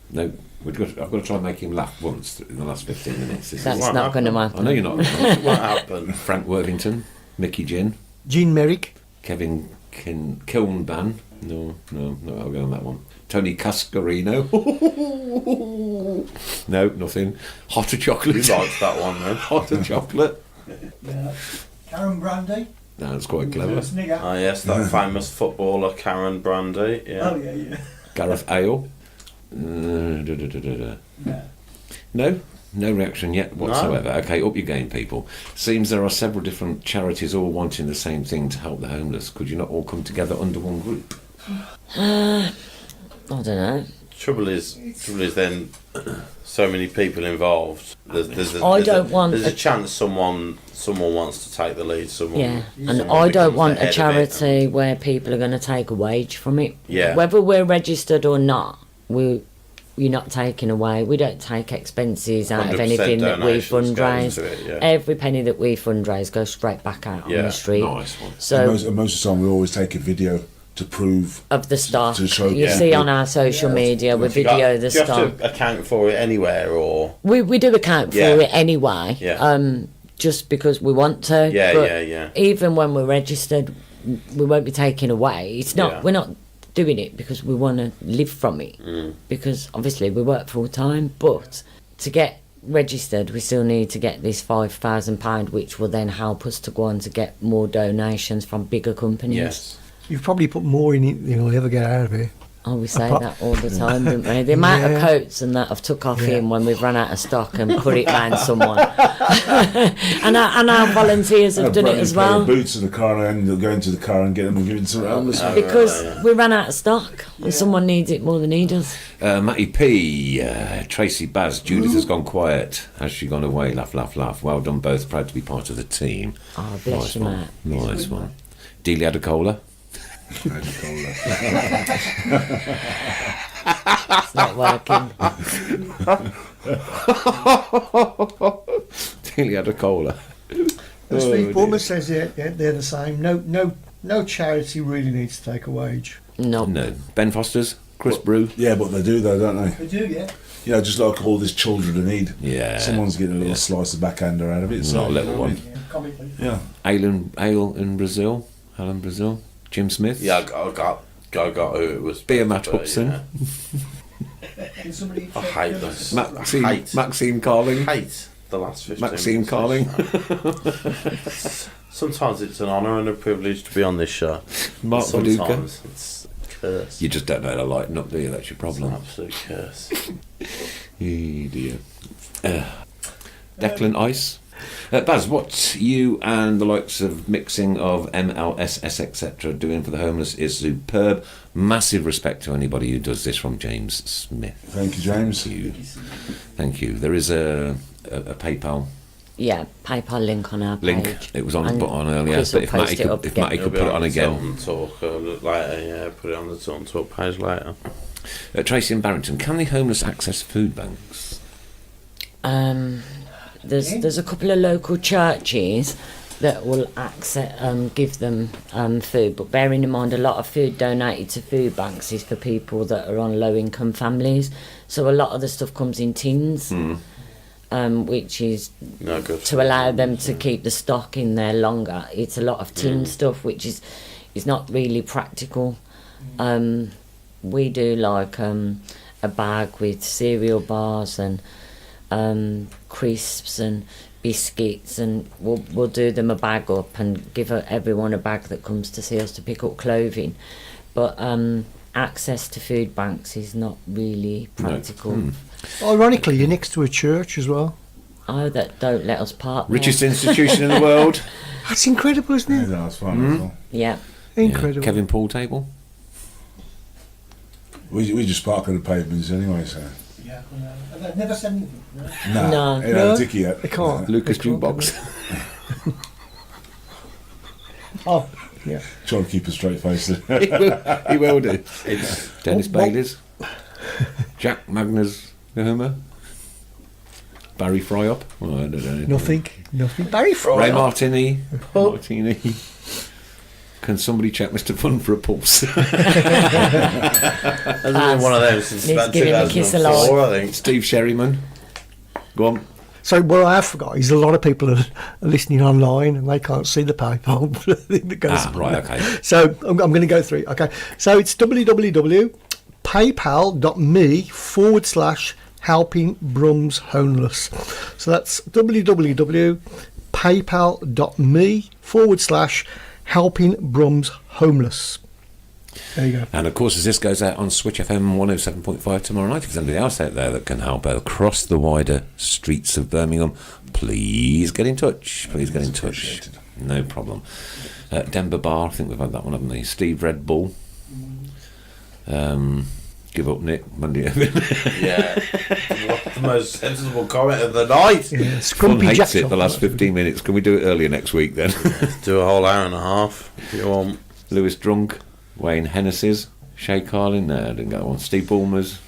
No, I've got to try and make him laugh once in the last 15 minutes. That's won't not going to I happen. know you're not. What happened? Frank Worthington, Mickey Gin, Jean Merrick. Kevin Kilnban. No, I'll go on that one. Tony Cascarino. No, nothing. Hotter chocolate. Who likes that one then? Hotter chocolate. Karen Brandy. No, that's quite clever. Snigger. Oh yes, that famous footballer Karen Brandy. Yeah. Oh, yeah. Gareth Ale. Yeah. No reaction yet whatsoever. Okay, up your game, people. Seems there are several different charities all wanting the same thing to help the homeless. Could you not all come together under one group? I don't know. Trouble is then so many people involved. There's a chance someone wants to take the lead. Yeah, and someone I don't becomes want the a head of it. charity where people are going to take a wage from it. Yeah. Whether we're registered or not, we you're not taking away. We don't take expenses out of 100% anything that we donations go fundraise. into it, yeah. Every penny that we fundraise goes straight back out on Yeah, the street. nice one. So And most of the time, we always take a video to prove of the stock, to show you people. see on our social media, we Do you video the do you stock. have to account for it anywhere, or We do account for Yeah. it anyway. Yeah. Just because we want to. Yeah, but yeah. Even when we're registered, we won't be taking away. It's not. Yeah. We're not doing it because we want to live from it. Because obviously we work full time, but to get registered, we still need to get this £5,000, which will then help us to go on to get more donations from bigger companies. yes, You've probably put more in it than you'll ever get out of it. Oh, we say Apart- that all the time, don't we? The amount of Yeah. coats and that I've took off him when we've run out of stock and put it round someone. and our volunteers have done it as well. Boots in the car and they'll go into the car and get them and give it to the homeless. Because we ran out of stock and someone needs it more than he does. Matty P, Tracy Baz, Judith has gone quiet. Has she gone away? Laugh, laugh, laugh. Well done both. Proud to be part of the team. Oh, bless Nice you, one. Matt. Nice one. Delia Adekola. It's not working. Delia Adekola. And Steve Ballmer says they're the same. No charity really needs to take a wage. No. No. Ben Foster's, Chris Brew. Yeah, but they do though, don't they? They do, yeah. Yeah, just like all these children in need. Yeah. Someone's getting a little slice of backhander out of it. Not a little one. Yeah, comically. Yeah. Ale in Brazil. Alan Brazil. Jim Smith. yeah. I got who it was. Beer Matt but, Hudson. yeah. Can somebody I check hate the- this. Maxime, I hate, Maxime Carling. hate the last 15 Maxime minutes. Carling. Sometimes it's an honour and a privilege to be on this show. Mark Paducah. Sometimes it's a curse. You just don't know how to lighten up, do you? That's your It's an problem. absolute curse. Oh dear. Declan Ice. Baz, what you and the likes of mixing of MLSS etc. doing for the homeless is superb. Massive respect to anybody who does this, from James Smith. Thank you, James. Thank you. Thank you. There is a PayPal Yeah, PayPal link on our link. page. It was on And put on earlier, Chris but will if Matty post it could, up if again. Matty It'll could be put it on on the again. Tilton Talk later, yeah. Put it on the Tilton Talk page later. Tracey and Barrington, can the homeless access food banks? There's a couple of local churches that will give them food, but bearing in mind a lot of food donated to food banks is for people that are on low income families, so a lot of the stuff comes in tins, which is No good. to allow them to keep the stock in there longer. It's a lot of tin stuff, which is not really practical. We do like a bag with cereal bars and crisps and biscuits, and we'll do them a bag up and give everyone a bag that comes to see us to pick up clothing. But access to food banks is not really practical. Ironically, you're next to a church as well. Oh, that don't let us park there. Richest institution in the world. That's incredible, isn't Yeah, it? that's fine. As well. Yeah. Incredible. Yeah. Kevin Poole table. We just park on the pavements anyway, so. Yeah, and they've never said anything. No? Nah, No. ain't had No. a ticket yet. They can't. Lucas They can't do Jukebox. Oh, yeah. Trying to keep a straight face. He will do. It's Dennis What- Bailey's. Jack Magnus Homer. Barry Fryup. Oh, I don't know. Nothing. Barry Fry. Ray Martini. Martini. Can somebody check Mr. Fun for a pulse? hasn't been one of them since Needs about giving a kiss 2004, I think. Steve Sherryman. Go on. So what I forgot is a lot of people are listening online and they can't see the PayPal thing that goes on. Right, okay. So I'm going to go through it. Okay. So it's www.paypal.me/helping Homeless. So that's www.paypal.me/helping Homeless. There you go. And of course, as this goes out on Switch FM 107.5 tomorrow night, if there's anybody else out there that can help out across the wider streets of Birmingham, please get in touch. Please get in touch. No problem. Denver Bar, I think we've had that one, haven't we? Steve Red Bull. Give up, Nick. Monday. Yeah. What the most sensible comment of the night. Yeah, Fun Scrumpy hates Jack it Shop. the last 15 minutes. Can we do it earlier next week then? Do a whole hour and a half if you want. Lewis Drunk. Wayne Hennessy's. Shay Carlin. No, I didn't get that one. Steve Ballmer's.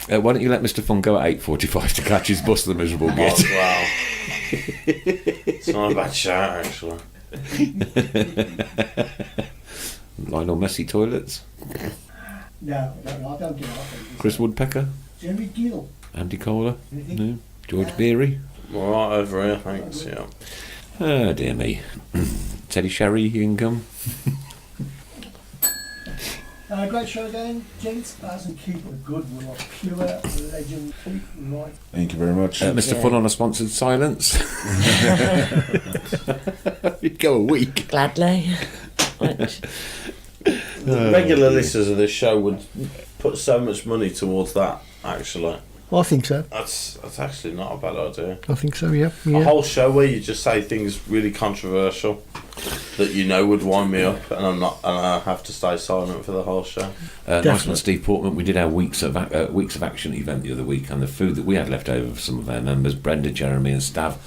Why don't you let Mr. Fun go at 8:45 to catch his bus, the miserable Might git? as well. It's not a bad shout, actually. Lionel Messi toilets. No, I don't do that. Chris Woodpecker. Jeremy Gill. Andy Kohler. Anything? No. George Beery. All right over here, thanks. Yeah. Oh, dear me. Teddy Sherry, you can come. Great show again, gents. Baz, and keep it good. We're like pure legend. Keep right. Thank you very much. Mr. Fun on a sponsored silence. You'd go a week. Gladly. The regular listeners of this show would put so much money towards that, actually. I think so. That's actually not a bad idea. I think so, yeah. A whole show where you just say things really controversial that you know would wind me up, and I have to stay silent for the whole show. Nice one, Steve Portman. We did our weeks of action event the other week, and the food that we had left over for some of our members, Brenda, Jeremy, and Stav,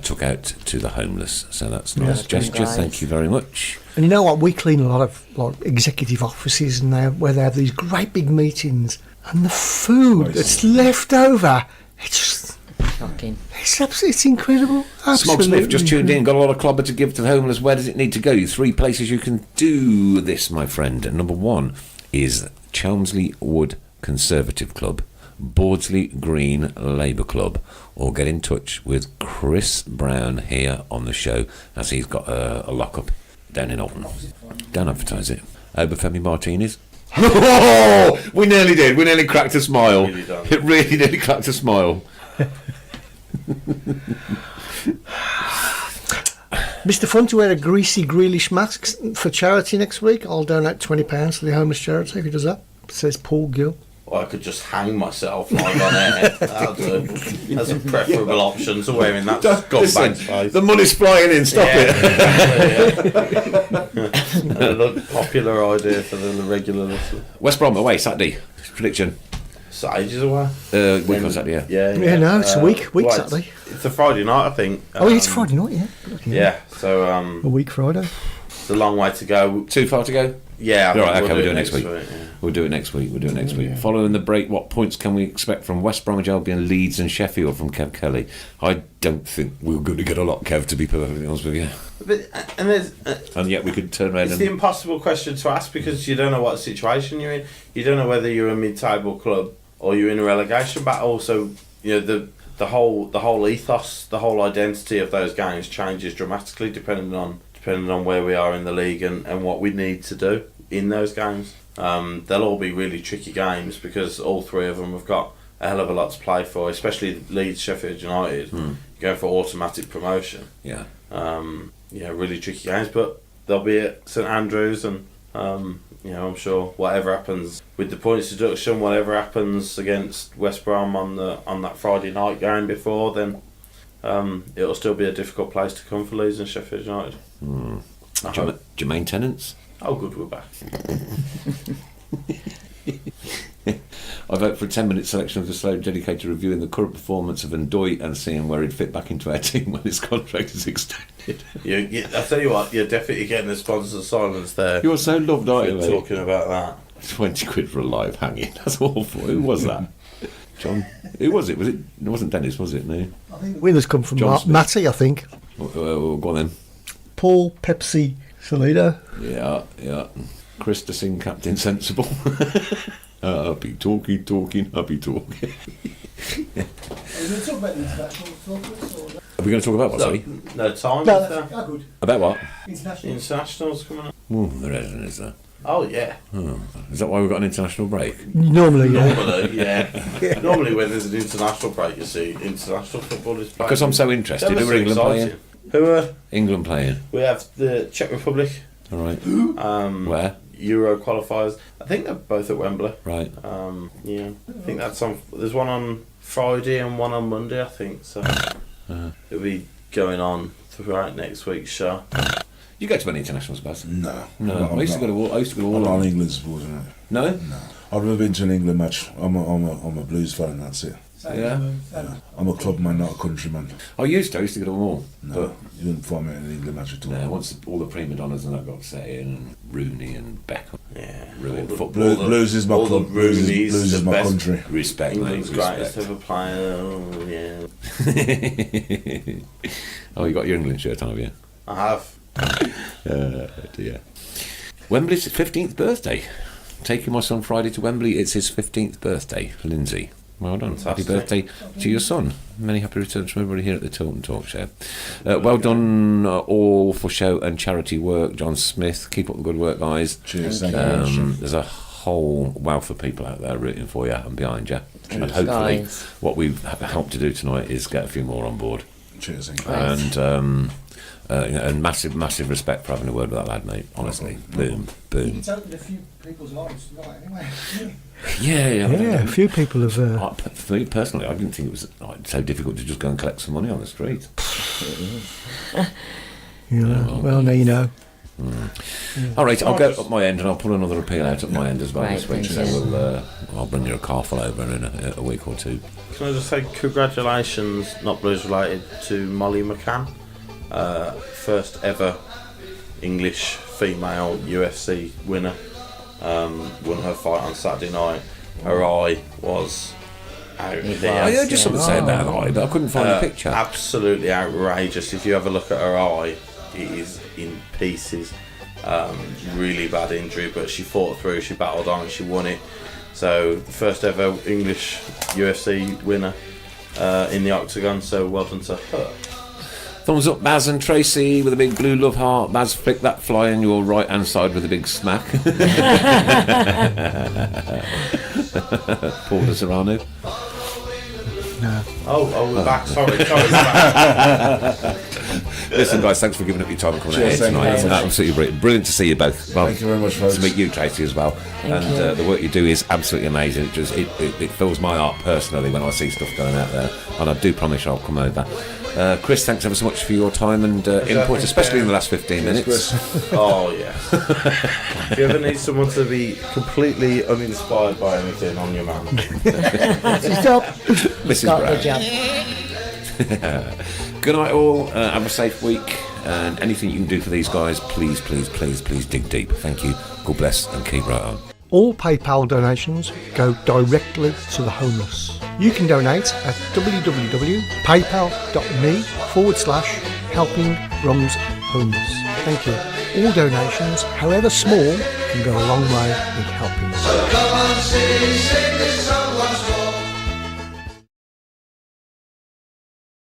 took out to the homeless. So that's a nice gesture. Nice. Thank you very much. And you know what? We clean a lot of like executive offices now where they have these great big meetings, and the food that's left over, it's Shocking. it's incredible. Smog Absolutely. Smith just tuned in. Got a lot of clobber to give to the homeless. Where does it need to go? 3 places you can do this, my friend. Number 1 is Chelmsley Wood Conservative Club, Bordsley Green Labour Club, or get in touch with Chris Brown here on the show, as he's got a lock-up down in Alton. Don't advertise it. Obafemi Martinez. Oh, we nearly did. We nearly cracked a smile. Really done. It really nearly cracked a smile. Mr. Fun to wear a greasy Grealish mask for charity next week. I'll donate £20 to the homeless charity if he does that. Says Paul Gill. Or I could just hang myself live on air. That'll do. That's a preferable option to wearing that scumbag's face. The money's flying in. Stop it. Another popular idea for the regular listener. West Brom away Saturday. Prediction. It's ages away. Week on Saturday. Yeah. Yeah, no, it's a week Saturday. It's a Friday night, I think. Oh, it's Friday night, yeah. Yeah, so A week Friday. it's a long way to go. Too far to go. Yeah, I All right, think okay, we'll do it next week. yeah. We'll do it next week. Following the break, what points can we expect from West Bromwich Albion, Leeds, and Sheffield from Kev Kelly? I don't think we're going to get a lot, Kev, to be perfectly honest with you. But, and there's, And yet we could turn around it's and. the impossible question to ask because you don't know what situation you're in. You don't know whether you're a mid-table club or you're in a relegation battle. So you know the whole ethos, the whole identity of those games changes dramatically depending on where we are in the league and what we need to do in those games. They'll all be really tricky games because all 3 of them have got a hell of a lot to play for, especially Leeds, Sheffield United, going for automatic promotion. Yeah. Really tricky games, but they'll be at St Andrews, and I'm sure whatever happens with the points deduction, whatever happens against West Brom on that Friday night game before, then it'll still be a difficult place to come for Leeds and Sheffield United. Jermaine Tennants. Oh, good, we're back. I vote for a 10-minute selection of the slow dedicated to reviewing the current performance of Ndoye and seeing where he'd fit back into our team when his contract is extended. I tell you what, you're definitely getting the sponsor silence there. You're so loved, aren't you, We're mate? talking about that. 20 quid for a live hanging. That's awful. Who was that? John? Who was it? It wasn't Dennis, was it? No. Winners come from John Smith. Matty, I think. Go on then. Paul Pepsi Salido. Yeah. Chris to sing Captain Sensible. I'll be talking. Are we going to talk about the international focus or? Are we going to talk about what, sorry? No time. No, is there? Ah, good. About what? International. Internationals coming up. There isn't, is there? Oh yeah. Is that why we've got an international break? Normally, yeah. Normally, yeah. Normally, when there's an international break, you see international football is playing. Because I'm so interested. Who are England playing? Who are England playing? we have the Czech Republic. All right. Where? Euro qualifiers. I think they're both at Wembley. Right. Yeah. I think that's on. There's one on Friday and one on Monday. I think so. It'll be going on throughout next week's show. You go to any internationals, Baz? No. No. I used to go to all. I'm not an England supporter. No. I've never been to an England match. I'm a Blues fan, and that's it. Yeah. I'm a club man, not a countryman. I used to go to them all. No, But you wouldn't find me in an England match at all. once all the prima donnas and that got set in, and Rooney and Beckham, Yeah. ruined football. Blues is my all club. the Blues Rooney's, is the my best- country. Respect, England's mate, greatest respect. ever player. Oh, yeah. Oh, you got your England shirt on, have you? I have. Dear. Wembley's 15th birthday. Taking my son Friday to Wembley. It's his 15th birthday, Lindsay. Well done. Fantastic. Happy birthday to your son. Many happy returns from everybody here at the Tilton Talk Show. Well done all for show and charity work. John Smith, keep up the good work, guys. Cheers, thank you. There's a whole wealth of people out there rooting for you and behind you. And hopefully Guys. what we've helped to do tonight is get a few more on board. Cheers, thank you. And massive respect for having a word with that lad, mate. Honestly, boom. It's opened a few people's lives tonight anyway. Yeah. Yeah, a few people have. For me personally, I didn't think it was so difficult to just go and collect some money on the street. Well, now you know. All right, I'll go up my end and I'll pull another appeal out at my end as well Right, this week. thank So you. I'll bring you a car full over in a week or two. Can I just say congratulations, not blues related, to Molly McCann, first ever English female UFC winner. Won her fight on Saturday night. Her eye was out I here. heard you something say about that, but I couldn't find a picture. Absolutely outrageous. If you have a look at her eye, it is in pieces. Really bad injury, but she fought through, she battled on, and she won it. So, the first ever English UFC winner in the octagon, so well done to her. Thumbs up, Baz and Tracy with a big blue love heart. Baz, flick that fly on your right hand side with a big smack. Paul de Serrano. Oh, we're back. Sorry, we're back. Listen, guys, thanks for giving up your time and coming out Cheers, here thank you tonight. very It's much. absolutely brilliant to see you both. Well, Thank you very much, folks. to meet you, Tracy, as well. And the work you do is absolutely amazing. It fills my heart personally when I see stuff going out there. And I do promise I'll come over. Chris, thanks ever so much for your time and input, especially in the last 15 minutes. Oh, yeah. If you ever need someone to be completely uninspired by anything, on your man. Stop. Mrs. Got the Brown. job. Good night, all. Have a safe week. And anything you can do for these guys, please dig deep. Thank you. God bless and keep right on. All PayPal donations go directly to the homeless. You can donate at www.paypal.me/helping-rums homeless. Thank you. All donations, however small, can go a long way in helping. So come on, sing this song once more.